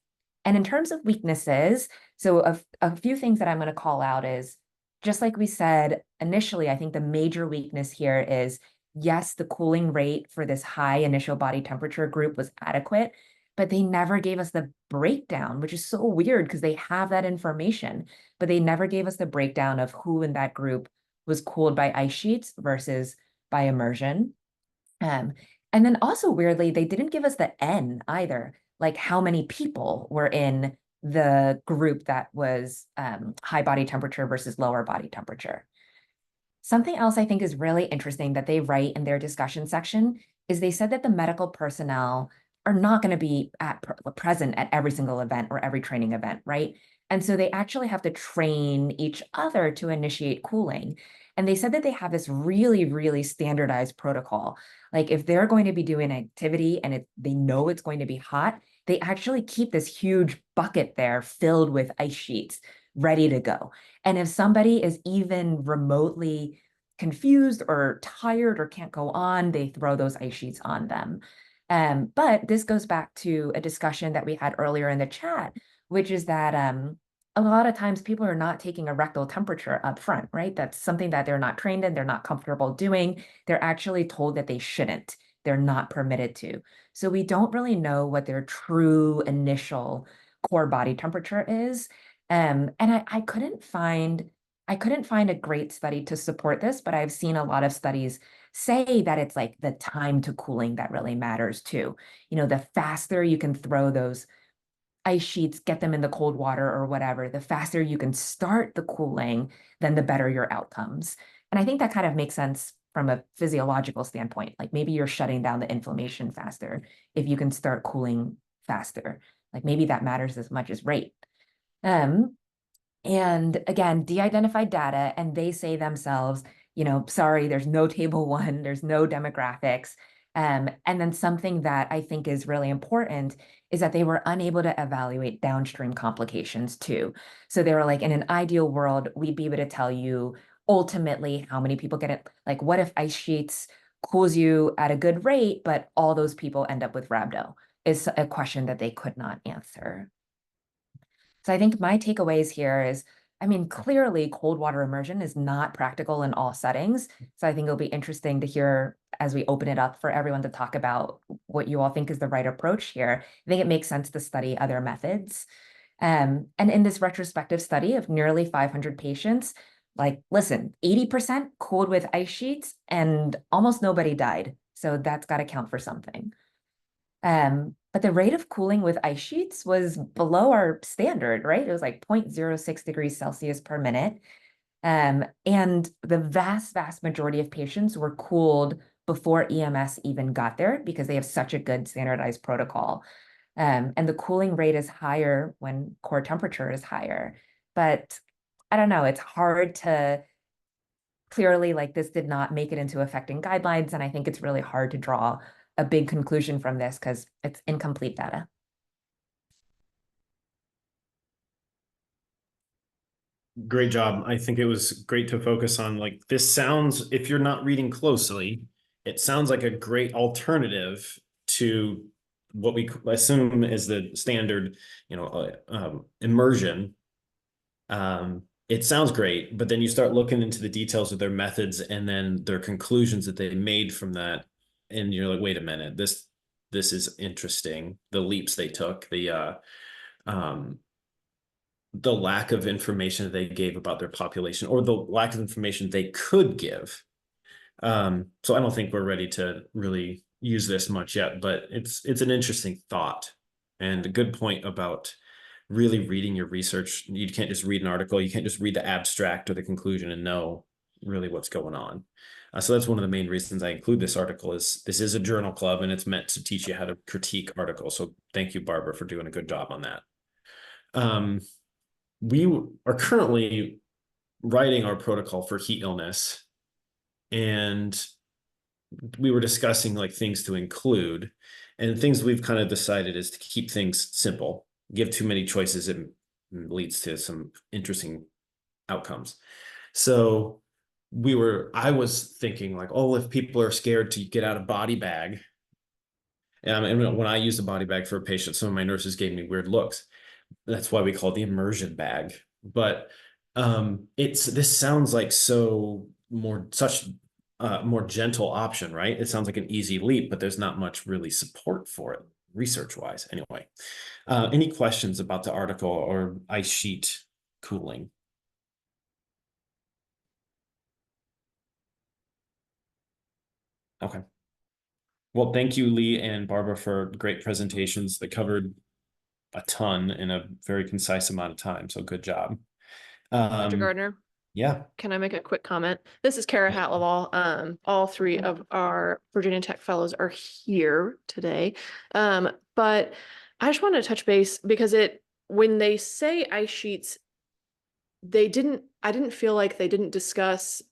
And in terms of weaknesses, so a few things that I'm going to call out is, just like we said initially, I think the major weakness here is, yes, the cooling rate for this high initial body temperature group was adequate, but they never gave us the breakdown, which is so weird because they have that information, but they never gave us the breakdown of who in that group was cooled by ice sheets versus by immersion. And then also weirdly, they didn't give us the N either, like how many people were in the group that was high body temperature versus lower body temperature. Something else I think is really interesting that they write in their discussion section is they said that the medical personnel are not going to be present at every single event or every training event, right? And so they actually have to train each other to initiate cooling. And they said that they have this really, really standardized protocol. Like if they're going to be doing activity and they know it's going to be hot, they actually keep this huge bucket there filled with ice sheets ready to go. And if somebody is even remotely confused or tired or can't go on, they throw those ice sheets on them. But this goes back to a discussion that we had earlier in the chat, which is that a lot of times people are not taking a rectal temperature up front, right? That's something that they're not trained in, they're not comfortable doing. They're actually told that they shouldn't. They're not permitted to. So we don't really know what their true initial core body temperature is. And I couldn't find a great study to support this, but I've seen a lot of studies say that it's like the time to cooling that really matters too. You know, the faster you can throw those ice sheets, get them in the cold water or whatever, the faster you can start the cooling, then the better your outcomes. And I think that kind of makes sense from a physiological standpoint. Like maybe you're shutting down the inflammation faster if you can start cooling faster. Like maybe that matters as much as rate. And again, de-identified data, and they say themselves, you know, sorry, there's no table one, there's no demographics. And then something that I think is really important is that they were unable to evaluate downstream complications too. So they were like, in an ideal world, we'd be able to tell you ultimately how many people get it. Like, what if ice sheets cools you at a good rate, but all those people end up with rhabdo? Is a question that they could not answer. So I think my takeaways here is, I mean, clearly cold water immersion is not practical in all settings. So I think it'll be interesting to hear as we open it up for everyone to talk about what you all think is the right approach here. I think it makes sense to study other methods. And in this retrospective study of nearly 500 patients, like, listen, 80% cooled with ice sheets and almost nobody died. So that's got to count for something. but the rate of cooling with ice sheets was below our standard, right? It was like 0.06 degrees Celsius per minute. And the vast majority of patients were cooled before EMS even got there because they have such a good standardized protocol. And the cooling rate is higher when core temperature is higher. But I don't know, it's hard to clearly, like, this did not make it into affecting guidelines. And I think it's really hard to draw a big conclusion from this because it's incomplete data. Great job. I think it was great to focus on, like, this sounds, if you're not reading closely, it sounds like a great alternative to what we assume is the standard, immersion. It sounds great, but then you start looking into the details of their methods and then their conclusions that they made from that. And you're like, wait a minute, this is interesting. The leaps they took, the lack of information that they gave about their population, or the lack of information they could give. So I don't think we're ready to really use this much yet, but it's an interesting thought and a good point about really reading your research. You can't just read an article. You can't just read the abstract or the conclusion and know really what's going on. So that's one of the main reasons I include this article. Is this is a journal club and it's meant to teach you how to critique articles. So thank you, Barbara, for doing a good job on that. We are currently writing our protocol for heat illness, and we were discussing like things to include, and things we've kind of decided is to keep things simple. Give too many choices, it leads to some interesting outcomes. So I was thinking like, oh, if people are scared to get out a body bag, and when I used a body bag for a patient, some of my nurses gave me weird looks. That's why we call it the immersion bag. But this sounds like such more gentle option, right? It sounds like an easy leap, but there's not much really support for it research wise. Anyway, any questions about the article or ice sheet cooling? Okay. Well, thank you, Lee and Barbara, for great presentations that covered a ton in a very concise amount of time. So good job. Dr. Gardner, Yeah. can I make a quick comment? This is Kara Hatleval. All three of our Virginia Tech fellows are here today. But I just wanted to touch base because when they say ice sheets, I didn't feel like they didn't discuss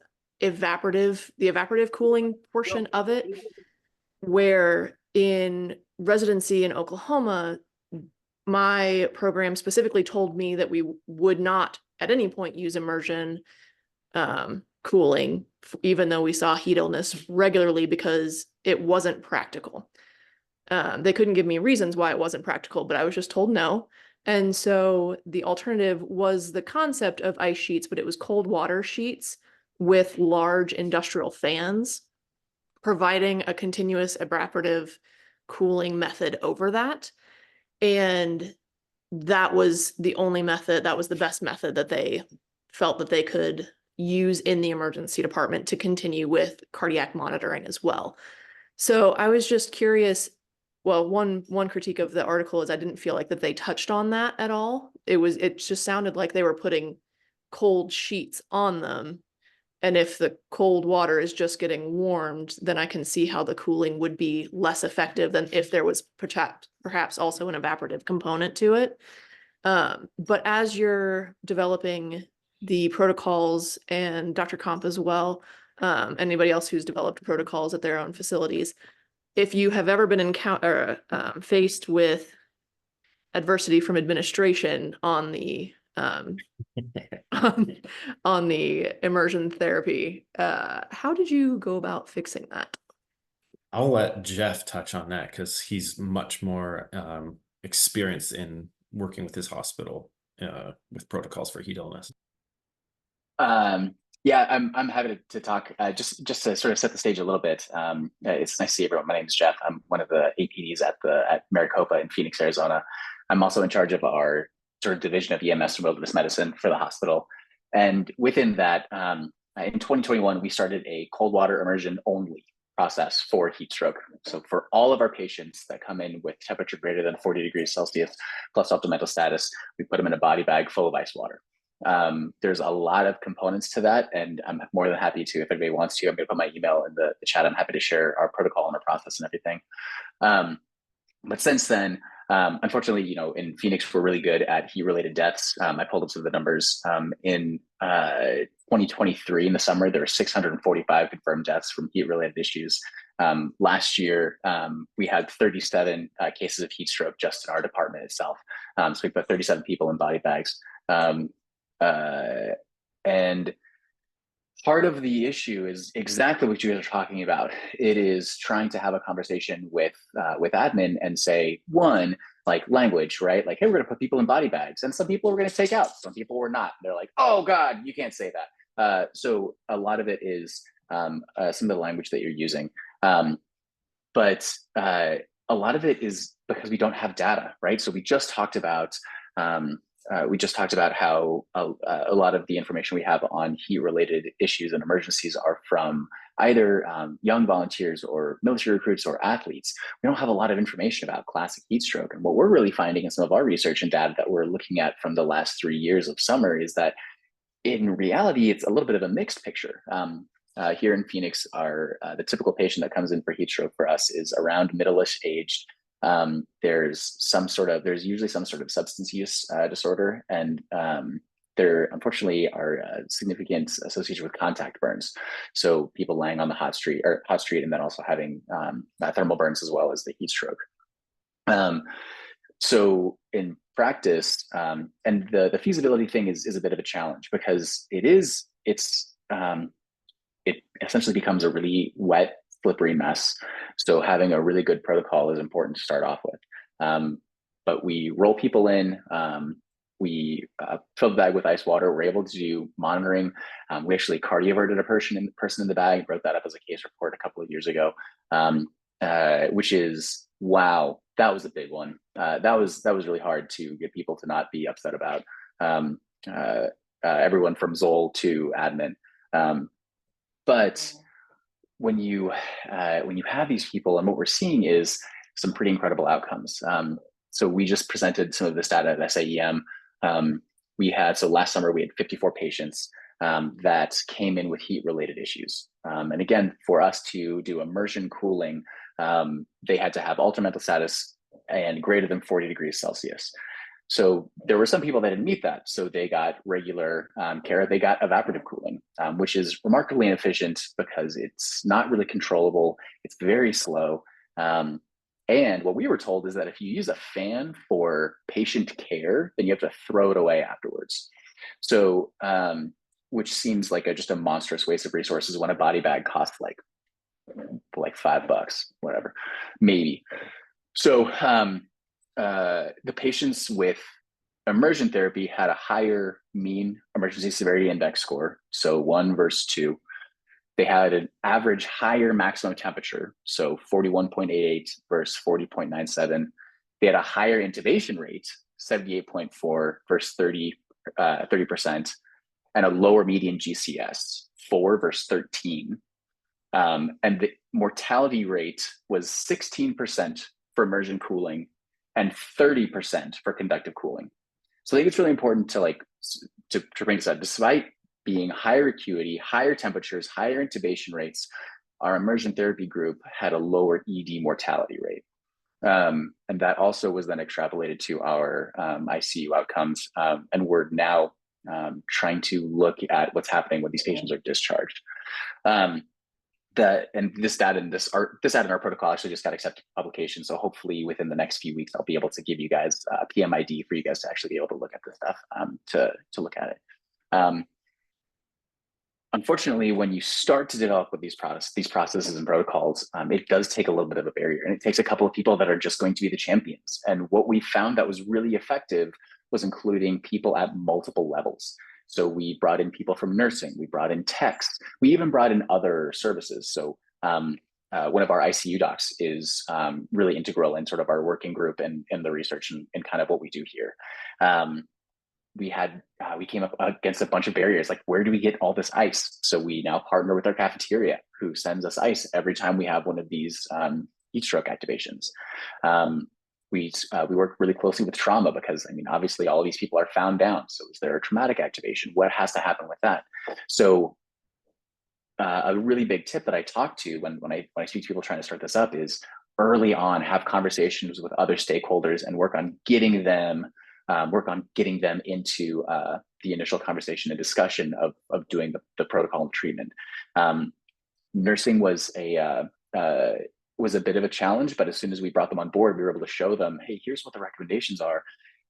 the evaporative cooling portion of it, where in residency in Oklahoma, my program specifically told me that we would not at any point use immersion cooling, even though we saw heat illness regularly, because it wasn't practical. They couldn't give me reasons why it wasn't practical, but I was just told no. And so the alternative was the concept of ice sheets, but it was cold water sheets with large industrial fans, providing a continuous evaporative cooling method over that. And that was the only method, that was the best method that they felt that they could use in the emergency department to continue with cardiac monitoring as well. So I was just curious. Well, one critique of the article is I didn't feel like that they touched on that at all. It just sounded like they were putting cold sheets on them. And if the cold water is just getting warmed, then I can see how the cooling would be less effective than if there was perhaps also an evaporative component to it. But as you're developing the protocols, and Dr. Comp as well, anybody else who's developed protocols at their own facilities, if you have ever been faced with adversity from administration on the on the immersion therapy, how did you go about fixing that? I'll let Jeff touch on that because he's much more experienced in working with his hospital with protocols for heat illness. Yeah, I'm happy to talk. Just to sort of set the stage a little bit. It's nice to see everyone. My name is Jeff. I'm one of the APDs at Maricopa in Phoenix, Arizona. I'm also in charge of our sort of division of EMS and wilderness medicine for the hospital. And within that, in 2021, we started a cold water immersion only process for heat stroke. So for all of our patients that come in with temperature greater than 40 degrees Celsius plus optimal mental status, we put them in a body bag full of ice water. There's a lot of components to that, and I'm more than happy to, if anybody wants to, I'm going to put my email in the chat. I'm happy to share our protocol and our process and everything. But since then, unfortunately, you know, in Phoenix, we're really good at heat-related deaths. I pulled up some of the numbers. In 2023, in the summer, there were 645 confirmed deaths from heat-related issues. Last year, we had 37 cases of heat stroke just in our department itself. So we put 37 people in body bags. And part of the issue is exactly what you guys are talking about. It is trying to have a conversation with admin and say, one, like language, right? Like, hey, we're going to put people in body bags, and some people we're going to take out, some people were not. They're like, oh God, you can't say that. So a lot of it is some of the language that you're using, but a lot of it is because we don't have data, right? So we just talked about how a lot of the information we have on heat-related issues and emergencies are from either young volunteers or military recruits or athletes. We don't have a lot of information about classic heat stroke. And what we're really finding in some of our research and data that we're looking at from the last 3 years of summer is that in reality, it's a little bit of a mixed picture. Here in Phoenix, the typical patient that comes in for heat stroke for us is around middle-ish aged. There's usually some sort of substance use disorder, and there unfortunately are significant association with contact burns. So people laying on the hot street, and then also having thermal burns as well as the heat stroke. So in practice, and the feasibility thing is a bit of a challenge because it essentially becomes a really wet, slippery mess. So having a really good protocol is important to start off with. But we roll people in, we fill the bag with ice water. We're able to do monitoring. We actually cardioverted a person in the bag, wrote that up as a case report a couple of years ago, which is, wow, that was a big one. That was really hard to get people to not be upset about. Everyone from Zoll to admin. But when you have these people, and what we're seeing is some pretty incredible outcomes. So we just presented some of this data at SAEM. So last summer we had 54 patients that came in with heat-related issues. And again, for us to do immersion cooling, they had to have altered mental status and greater than 40 degrees Celsius. So there were some people that didn't meet that. So they got regular care. They got evaporative cooling, which is remarkably inefficient because it's not really controllable. It's very slow. And what we were told is that if you use a fan for patient care, then you have to throw it away afterwards. So, which seems like just a monstrous waste of resources when a body bag costs like $5, whatever, maybe. So the patients with immersion therapy had a higher mean emergency severity index score, so 1 versus 2. They had an average higher maximum temperature, so 41.88 versus 40.97. They had a higher intubation rate, 78.4 versus 30%, and a lower median GCS, 4 versus 13. And the mortality rate was 16% for immersion cooling and 30% for conductive cooling. So I think it's really important to bring this up. Despite being higher acuity, higher temperatures, higher intubation rates, our immersion therapy group had a lower ED mortality rate. And that also was then extrapolated to our ICU outcomes. And we're now trying to look at what's happening when these patients are discharged. This data in our protocol actually just got accepted for publication. So hopefully within the next few weeks, I'll be able to give you guys a PMID for you guys to actually be able to look at this stuff, to look at it. Unfortunately, when you start to develop with these processes and protocols, it does take a little bit of a barrier, and it takes a couple of people that are just going to be the champions. And what we found that was really effective was including people at multiple levels. So we brought in people from nursing, we brought in techs, we even brought in other services. So one of our ICU docs is really integral in sort of our working group and the research and kind of what we do here. we came up against a bunch of barriers. Like, where do we get all this ice? So we now partner with our cafeteria, who sends us ice every time we have one of these heat stroke activations. We work really closely with trauma, because I mean, obviously all of these people are found down. So is there a traumatic activation? What has to happen with that? So a really big tip that I talk to when I speak to people trying to start this up is early on, have conversations with other stakeholders and work on getting them into the initial conversation and discussion of doing the protocol and treatment. Nursing was a bit of a challenge, but as soon as we brought them on board, we were able to show them, hey, here's what the recommendations are.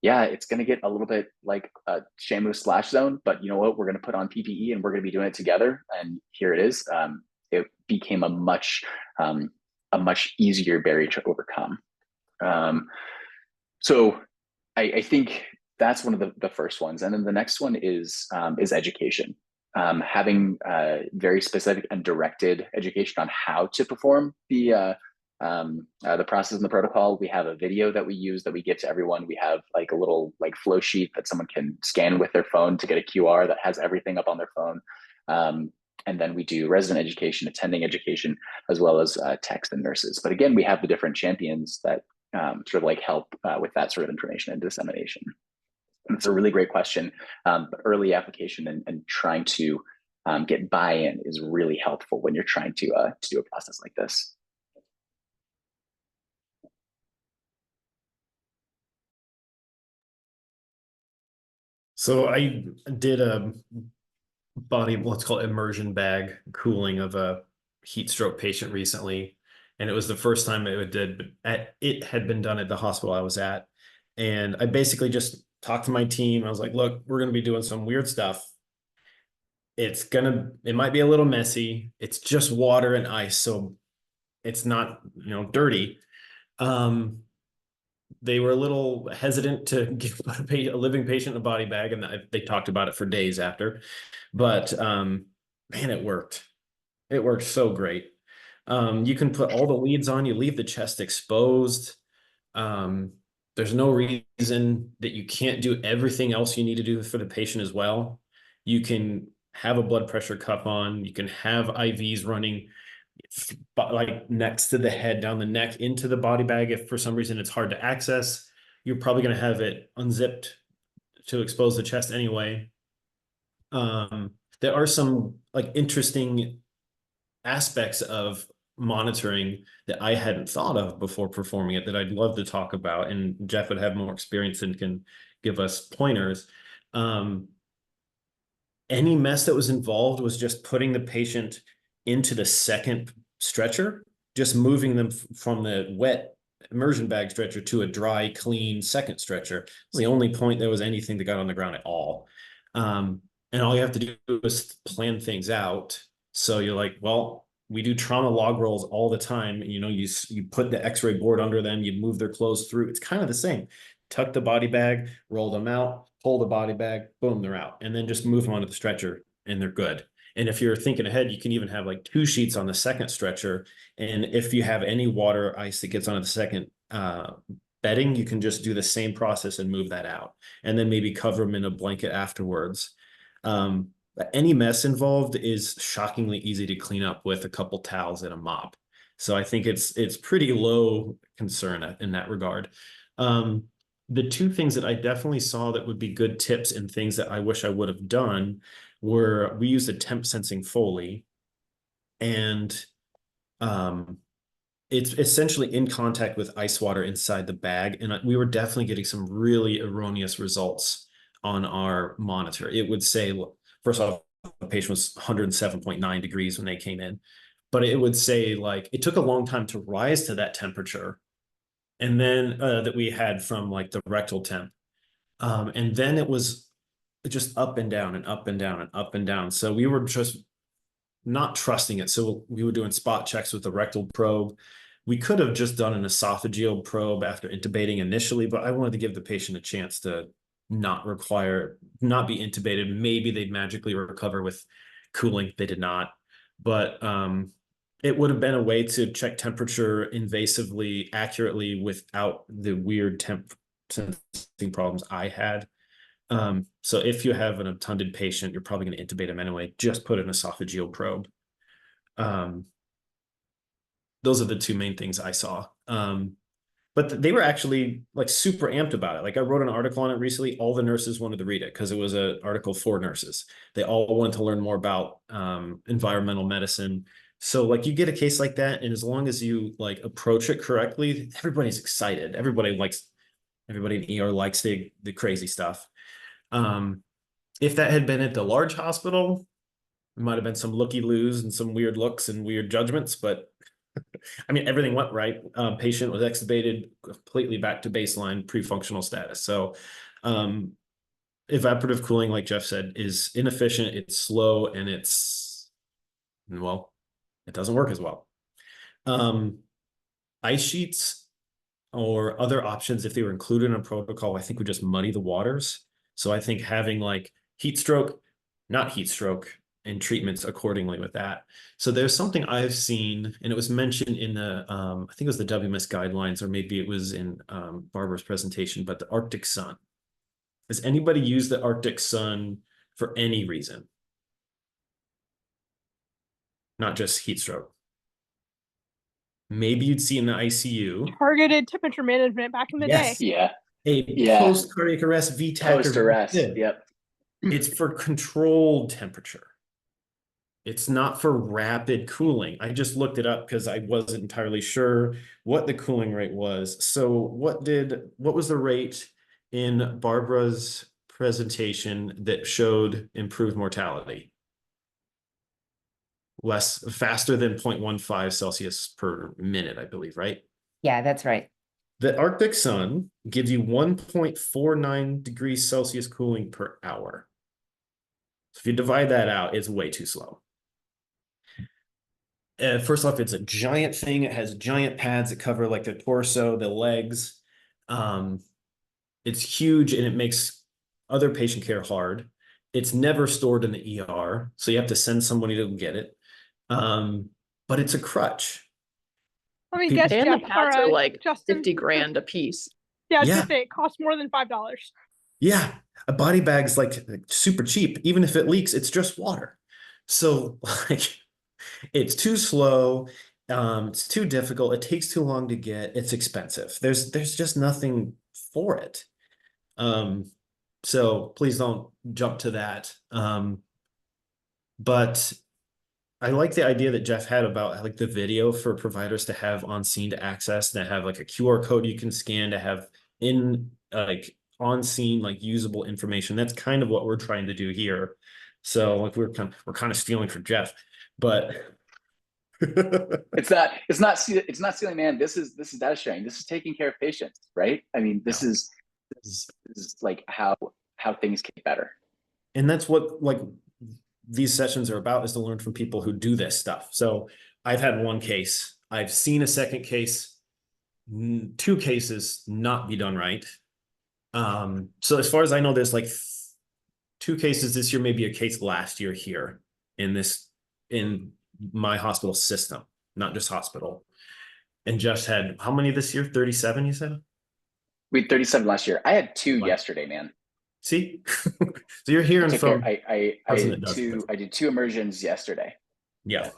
Yeah, it's going to get a little bit like a Shamu splash zone, but you know what? We're going to put on PPE and we're going to be doing it together. And here it is. It became a much easier barrier to overcome. So I think that's one of the first ones. And then the next one is education. Having very specific and directed education on how to perform the process and the protocol. We have a video that we use that we give to everyone. We have like a little like flow sheet that someone can scan with their phone to get a QR that has everything up on their phone. And then we do resident education, attending education, as well as techs and nurses. But again, we have the different champions that sort of like help with that sort of information and dissemination. And it's a really great question. But early application and trying to get buy-in is really helpful when you're trying to do a process like this. So I did a body, let's call it immersion bag cooling of a heat stroke patient recently. And it was the first time it had been done at the hospital I was at. And I basically just talked to my team. I was like, look, we're going to be doing some weird stuff. It might be a little messy. It's just water and ice. So it's not, dirty. They were a little hesitant to give a living patient a body bag, and they talked about it for days after. But man, it worked. It worked so great. You can put all the leads on. You leave the chest exposed. There's no reason that you can't do everything else you need to do for the patient as well. You can have a blood pressure cuff on. You can have IVs running like next to the head, down the neck, into the body bag. If for some reason it's hard to access, you're probably going to have it unzipped to expose the chest anyway. There are some like interesting aspects of monitoring that I hadn't thought of before performing it that I'd love to talk about, and Jeff would have more experience and can give us pointers. Any mess that was involved was just putting the patient into the second stretcher, just moving them from the wet immersion bag stretcher to a dry, clean second stretcher. It was the only point there was anything that got on the ground at all. And all you have to do is plan things out. So you're like, well, we do trauma log rolls all the time. And, you put the x-ray board under them, you move their clothes through. It's kind of the same. Tuck the body bag, roll them out, pull the body bag, boom, they're out. And then just move them onto the stretcher and they're good. And if you're thinking ahead, you can even have like 2 sheets on the second stretcher. And if you have any water ice that gets onto the second bedding, you can just do the same process and move that out. And then maybe cover them in a blanket afterwards. Any mess involved is shockingly easy to clean up with a couple towels and a mop. So I think it's pretty low concern in that regard. The 2 things that I definitely saw that would be good tips and things that I wish I would have done were, we used a temp sensing Foley, and it's essentially in contact with ice water inside the bag. And we were definitely getting some really erroneous results on our monitor. It would say, first off, the patient was 107.9 degrees when they came in, but it would say like, it took a long time to rise to that temperature. And then that we had from like the rectal temp. And then it was just up and down and up and down and up and down. So we were just not trusting it. So we were doing spot checks with the rectal probe. We could have just done an esophageal probe after intubating initially, but I wanted to give the patient a chance to not be intubated. Maybe they'd magically recover with cooling. They did not. But it would have been a way to check temperature invasively, accurately, without the weird temp sensing problems I had. So if you have an obtunded patient, you're probably going to intubate them anyway. Just put an esophageal probe. Those are the two main things I saw. But they were actually like super amped about it. Like I wrote an article on it recently. All the nurses wanted to read it because it was an article for nurses. They all wanted to learn more about environmental medicine. So like you get a case like that, and as long as you like approach it correctly, everybody's excited. Everybody in ER likes the crazy stuff. If that had been at the large hospital, it might have been some looky-loos and some weird looks and weird judgments, but I mean, everything went right. Patient was extubated completely back to baseline pre-functional status. So evaporative cooling, like Jeff said, is inefficient, it's slow, and well, it doesn't work as well. Ice sheets or other options, if they were included in a protocol, I think would just muddy the waters. So I think having like heat stroke, not heat stroke, and treatments accordingly with that. So there's something I've seen, and it was mentioned in the, I think it was the WMS guidelines, or maybe it was in Barbara's presentation, but the Arctic sun. Has anybody used the Arctic sun for any reason? Not just heat stroke. Maybe you'd see in the ICU. Targeted temperature management back in the Yes. day. Yeah. A Yeah. post cardiac arrest VTAC. Post arrest. Yep. It's for controlled temperature. It's not for rapid cooling. I just looked it up because I wasn't entirely sure what the cooling rate was. So what was the rate in Barbara's presentation that showed improved mortality? Faster than 0.15 Celsius per minute, I believe, right? Yeah, that's right. The Arctic sun gives you 1.49 degrees Celsius cooling per hour. So if you divide that out, it's way too slow. First off, it's a giant thing. It has giant pads that cover like the torso, the legs. It's huge, and it makes other patient care hard. It's never stored in the ER, so you have to send somebody to get it. But it's a crutch. Let me People- guess, And the Jeff, pads or, are like Justin. 50 grand a piece. Yeah, I was Yeah. gonna say it costs more than $5. Yeah, a body bag's like super cheap. Even if it leaks, it's just water. So like, it's too slow. It's too difficult. It takes too long to get. It's expensive. There's just nothing for it. So please don't jump to that. But I like the idea that Jeff had about like the video for providers to have on scene to access, to have like a QR code you can scan, to have in like on scene like usable information. That's kind of what we're trying to do here. So like we're kind of stealing from Jeff, but It's not stealing, man. This is data sharing. This is taking care of patients, right? I mean, this is like how things get better. And that's what like these sessions are about, is to learn from people who do this stuff. So I've had one case, I've seen a second case, 2 cases not be done right. So as far as I know, there's like 2 cases this year, maybe a case last year here in my hospital system, not just hospital. And just had how many this year? 37, you said? We had 37 last year. I had 2 Wow. yesterday, man. See? So you're hearing from I person that did does 2 this. I did 2 immersions yesterday. Yeah.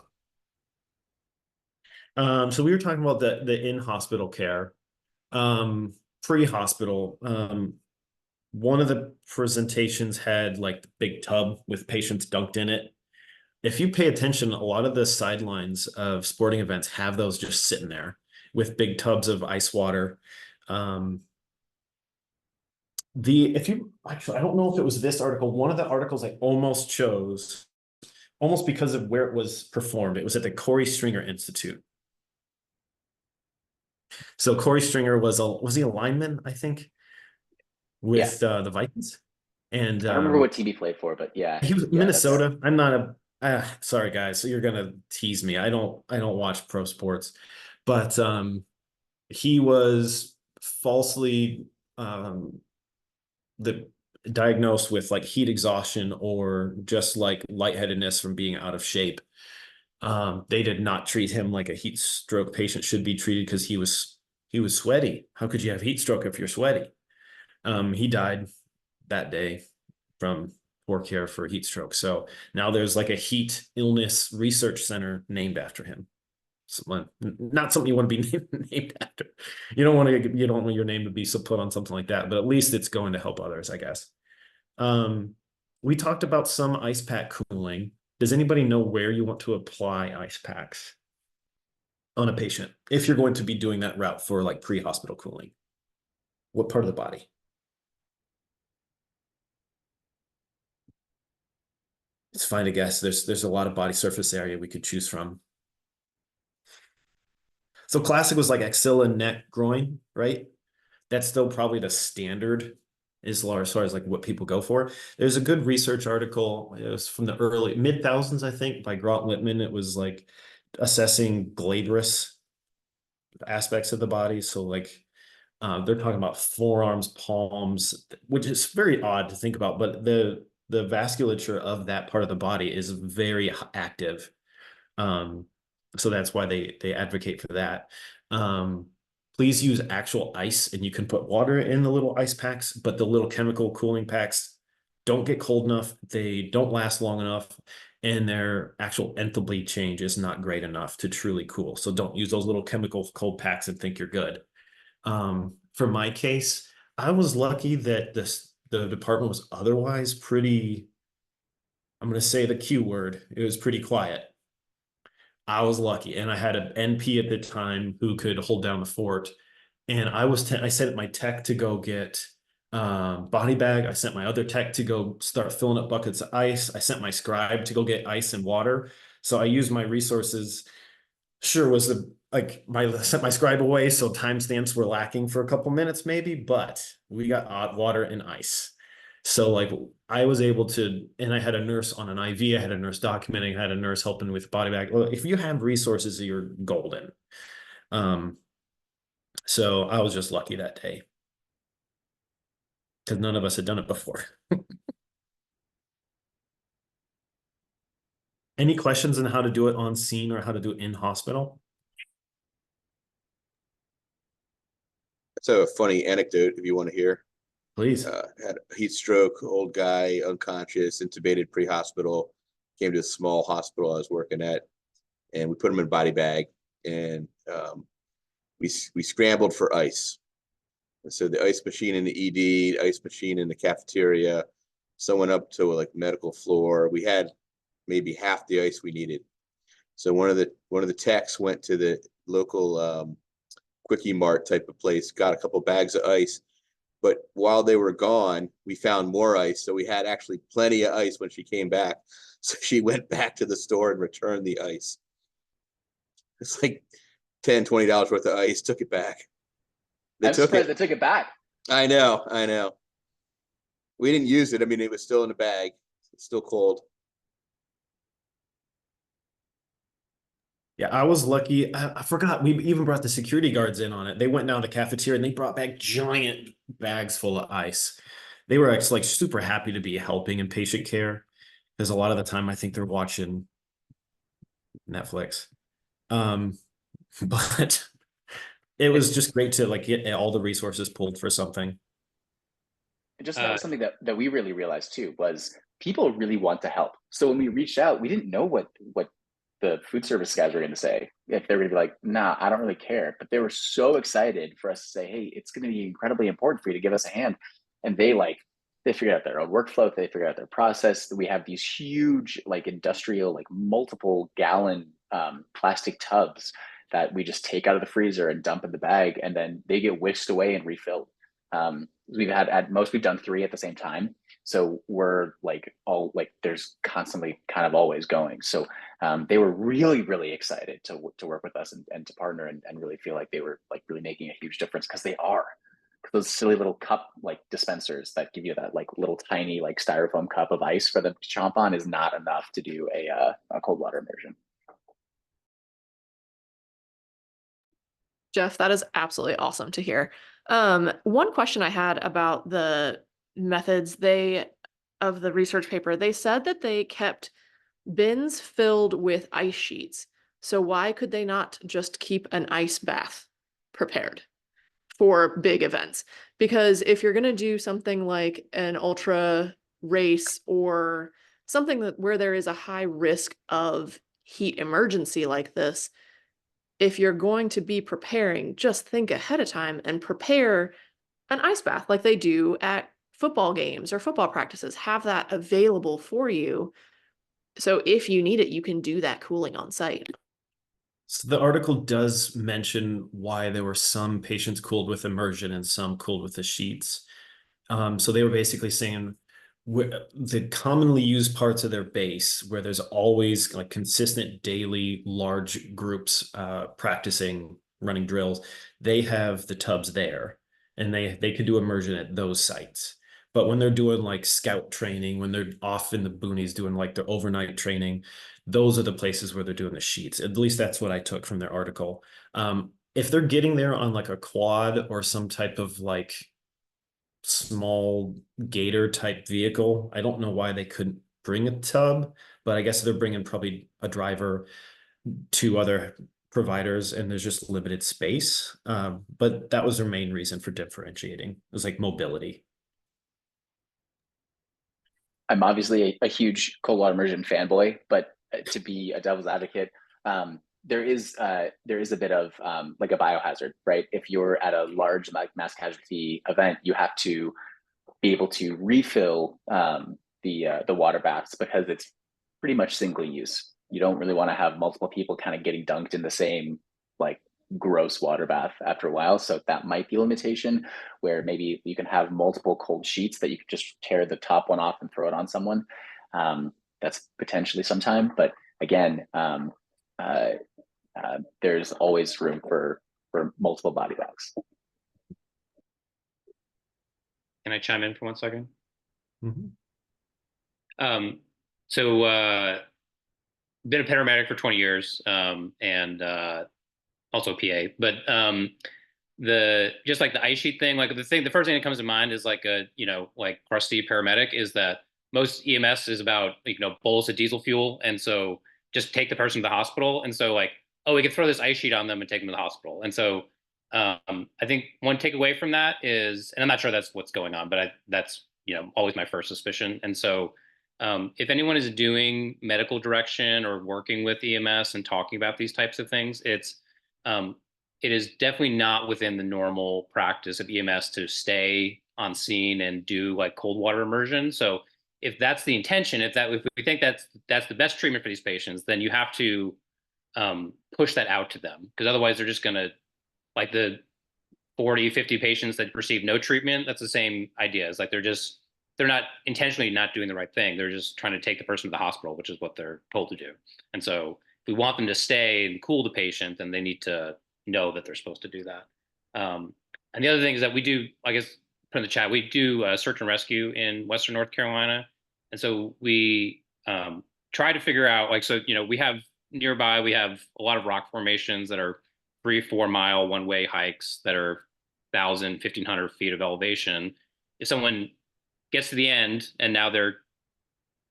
So we were talking about the in-hospital care, pre-hospital. One of the presentations had like the big tub with patients dunked in it. If you pay attention, a lot of the sidelines of sporting events have those just sitting there with big tubs of ice water. I don't know if it was this article, one of the articles I almost chose, almost because of where it was performed. It was at the Corey Stringer Institute. So Corey Stringer was he a lineman, I think, with the Vikings? And I don't remember what team he played for, but yeah. he was yeah, Minnesota. I'm not sorry guys, so you're gonna tease me. I don't watch pro sports, but he was falsely diagnosed with like heat exhaustion or just like lightheadedness from being out of shape. They did not treat him like a heat stroke patient should be treated, because he was sweaty. How could you have heat stroke if you're sweaty? He died that day. from poor care for heat stroke. So now there's like a heat illness research center named after him. Not something you want to be named after. You don't want your name to be put on something like that, but at least it's going to help others, I guess. We talked about some ice pack cooling. Does anybody know where you want to apply ice packs on a patient if you're going to be doing that route for like pre-hospital cooling? What part of the body? It's fine to guess. There's a lot of body surface area we could choose from. So classic was like axilla, neck, groin, right? That's still probably the standard as far as like what people go for. There's a good research article. It was from the early mid-thousands, I think, by Grant Littman. It was like assessing glabrous aspects of the body. So like they're talking about forearms, palms, which is very odd to think about, but the vasculature of that part of the body is very active. So that's why they advocate for that. Please use actual ice, and you can put water in the little ice packs, but the little chemical cooling packs don't get cold enough. They don't last long enough, and their actual enthalpy change is not great enough to truly cool. So don't use those little chemical cold packs and think you're good. For my case, I was lucky that the department was otherwise pretty, I'm going to say the Q word, it was pretty quiet. I was lucky, and I had an NP at the time who could hold down the fort. And I sent my tech to go get body bag. I sent my other tech to go start filling up buckets of ice. I sent my scribe to go get ice and water. So I used my resources. Sure, sent my scribe away, so timestamps were lacking for a couple minutes maybe, but we got water and ice. So like I was able to, and I had a nurse on an IV, I had a nurse documenting, I had a nurse helping with body bag. Well, if you have resources, you're golden. So I was just lucky that day because none of us had done it before. Any questions on how to do it on scene or how to do it in hospital? That's a funny anecdote if you want to hear. Please. Had a heat stroke, old guy, unconscious, intubated pre-hospital, came to a small hospital I was working at, and we put him in a body bag, and we scrambled for ice. And so the ice machine in the ED, ice machine in the cafeteria, someone up to like medical floor. We had maybe half the ice we needed. So one of the techs went to the local Quickie Mart type of place, got a couple bags of ice. But while they were gone, we found more ice. So we had actually plenty of ice when she came back. So she went back to the store and returned the ice. It's like $10, $20 worth of ice, took it back. I'm surprised they took it back. I know. We didn't use it. I mean, it was still in the bag. It's still cold. Yeah, I was lucky. I forgot. We even brought the security guards in on it. They went down to the cafeteria and they brought back giant bags full of ice. They were actually like super happy to be helping in patient care because a lot of the time I think they're watching Netflix. But it was just great to like get all the resources pulled for something. Just something that we really realized too was people really want to help. So when we reached out, we didn't know what the food service guys were going to say. If they were going to be like, nah, I don't really care. But they were so excited for us to say, hey, it's going to be incredibly important for you to give us a hand. And they figured out their own workflow. They figured out their process. We have these huge, like industrial, like multiple gallon plastic tubs that we just take out of the freezer and dump in the bag. And then they get whisked away and refilled. We've had at most, we've done 3 at the same time. So we're there's constantly kind of always going. So they were really, really excited to work with us and to partner and really feel like they were like really making a huge difference because they are. Those silly little cup like dispensers that give you that like little tiny like styrofoam cup of ice for them to chomp on is not enough to do a cold water immersion. Jeff, that is absolutely awesome to hear. One question I had about the methods of the research paper, they said that they kept bins filled with ice sheets. So why could they not just keep an ice bath prepared for big events? Because if you're going to do something like an ultra race or something that where there is a high risk of heat emergency like this, if you're going to be preparing, just think ahead of time and prepare an ice bath like they do at football games or football practices. Have that available for you. So if you need it, you can do that cooling on site. So the article does mention why there were some patients cooled with immersion and some cooled with the sheets. So they were basically saying the commonly used parts of their base where there's always like consistent daily large groups practicing running drills, they have the tubs there and they could do immersion at those sites. But when they're doing like scout training, when they're off in the boonies doing like their overnight training, those are the places where they're doing the sheets. At least that's what I took from their article. If they're getting there on like a quad or some type of like small gator type vehicle, I don't know why they couldn't bring a tub, but I guess they're bringing probably a driver, two other providers, and there's just limited space. But that was their main reason for differentiating. It was like mobility. I'm obviously a huge cold water immersion fanboy, but to be a devil's advocate, there is a bit of like a biohazard, right? If you're at a large mass casualty event, you have to be able to refill the water baths because it's pretty much single use. You don't really want to have multiple people kind of getting dunked in the same like gross water bath after a while. So that might be a limitation where maybe you can have multiple cold sheets that you could just tear the top one off and throw it on someone. That's potentially some time, but again, there's always room for multiple body bags. Can I chime in for 1 second? Mm-hmm. Been a paramedic for 20 years, and also PA, but just like the ice sheet thing, like the first thing that comes to mind is like a, like crusty paramedic is that most EMS is about, bolus of diesel fuel. And so just take the person to the hospital. And so like, oh, we could throw this ice sheet on them and take them to the hospital. And so I think one takeaway from that is, and I'm not sure that's what's going on, but that's, always my first suspicion. And so if anyone is doing medical direction or working with EMS and talking about these types of things, it is definitely not within the normal practice of EMS to stay on scene and do like cold water immersion. So if that's the intention, if we think that's the best treatment for these patients, then you have to push that out to them, because otherwise they're just going to, like the 40, 50 patients that receive no treatment, that's the same idea. It's like they're not intentionally not doing the right thing. They're just trying to take the person to the hospital, which is what they're told to do. And so if we want them to stay and cool the patient, then they need to know that they're supposed to do that. And the other thing is that we do, I guess, put in the chat, we do search and rescue in Western North Carolina. And so we try to figure out, like, so, we have nearby, we have a lot of rock formations that are 3-4 mile one-way hikes that are 1,000, 1,500 feet of elevation. If someone gets to the end and now they're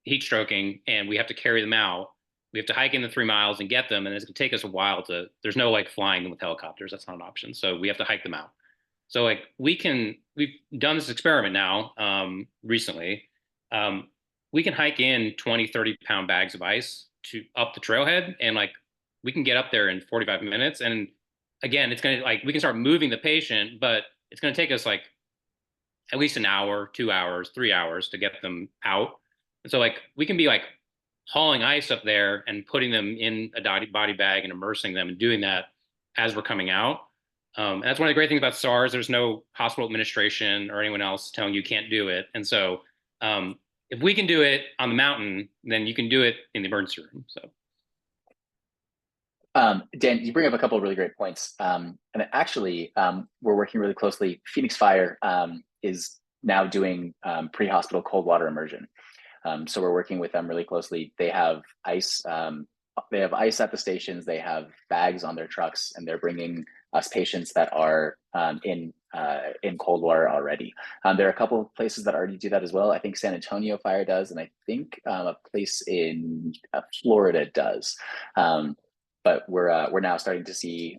heat stroking and we have to carry them out, we have to hike in the 3 miles and get them. And it's gonna take us a while there's no like flying them with helicopters. That's not an option. So we have to hike them out. So like we've done this experiment now recently. We can hike in 20, 30 pound bags of ice up the trailhead, and like we can get up there in 45 minutes. And again, it's gonna, like, we can start moving the patient, but it's gonna take us like at least an hour, 2 hours, 3 hours to get them out. And so like we can be like hauling ice up there and putting them in a body bag and immersing them and doing that as we're coming out. And that's one of the great things about SARS. There's no hospital administration or anyone else telling you can't do it. And so if we can do it on the mountain, then you can do it in the emergency room. So. Dan, you bring up a couple of really great points. And actually, we're working really closely. Phoenix Fire is now doing pre-hospital cold water immersion. So we're working with them really closely. They have ice. They have ice at the stations. They have bags on their trucks, and they're bringing us patients that are in cold water already. There are a couple of places that already do that as well. I think San Antonio Fire does, and I think a place in Florida does. but we're now starting to see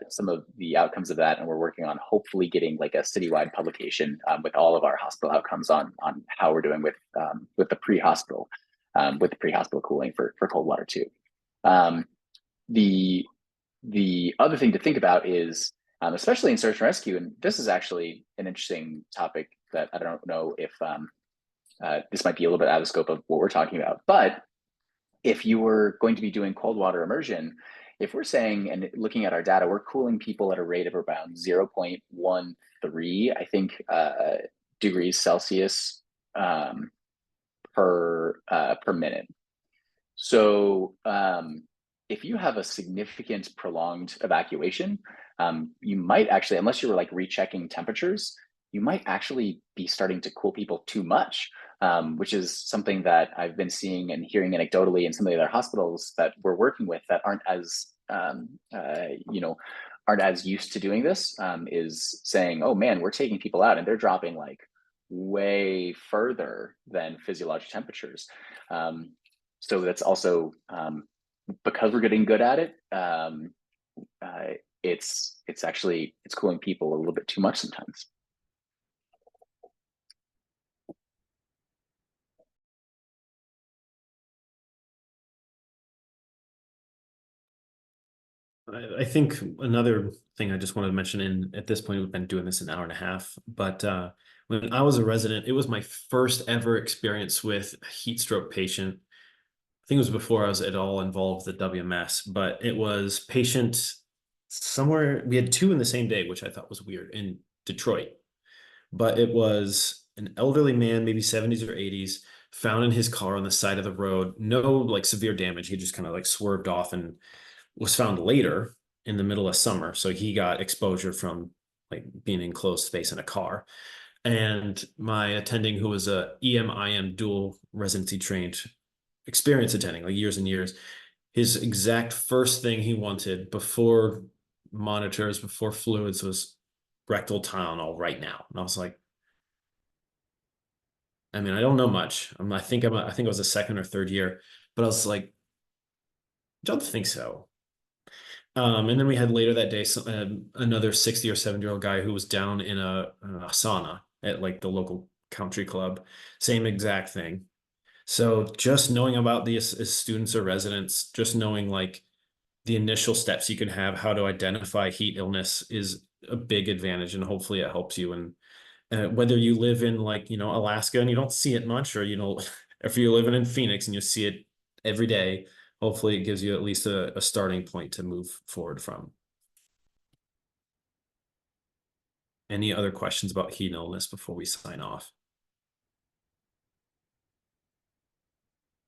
some of the outcomes of that, and we're working on hopefully getting like a citywide publication with all of our hospital outcomes on how we're doing with the pre-hospital cooling for cold water too. The other thing to think about is, especially in search and rescue, and this is actually an interesting topic that I don't know if this might be a little bit out of scope of what we're talking about, but if you were going to be doing cold water immersion, if we're saying and looking at our data, we're cooling people at a rate of around 0.13, I think, degrees Celsius per minute. So if you have a significant prolonged evacuation, you might actually, unless you were like rechecking temperatures, you might actually be starting to cool people too much, which is something that I've been seeing and hearing anecdotally in some of the other hospitals that we're working with that aren't as, aren't as used to doing this, is saying, oh man, we're taking people out and they're dropping like way further than physiologic temperatures. So that's also, because we're getting good at it, it's cooling people a little bit too much sometimes. I think another thing I just wanted to mention, and at this point we've been doing this an hour and a half, but when I was a resident, it was my first ever experience with a heat stroke patient. I think it was before I was at all involved with the WMS, but it was patient somewhere. We had two in the same day, which I thought was weird, in Detroit. But it was an elderly man, maybe 70s or 80s, found in his car on the side of the road. No like severe damage. He just kind of like swerved off and was found later in the middle of summer. So he got exposure from like being in closed space in a car. And my attending, who was a EM/IM dual residency trained experience attending, like years and years, his exact first thing he wanted before monitors, before fluids, was rectal Tylenol right now. And I was like, I mean, I don't know much. I think it was a second or third year, but I was like, I don't think so. And then we had later that day another 60 or 70-year-old guy who was down in a sauna at like the local country club. Same exact thing. So just knowing about these as students or residents, just knowing like the initial steps you can have, how to identify heat illness, is a big advantage, and hopefully it helps you. And whether you live in like, Alaska and you don't see it much, or, if you're living in Phoenix and you see it every day, hopefully it gives you at least a starting point to move forward from. Any other questions about heat illness before we sign off?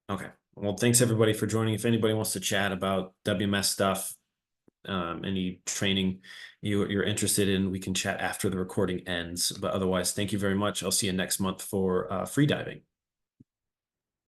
Okay. Well, thanks everybody for joining. If anybody wants to chat about WMS stuff, any training you're interested in, we can chat after the recording ends. But otherwise, thank you very much. I'll see you next month for free diving.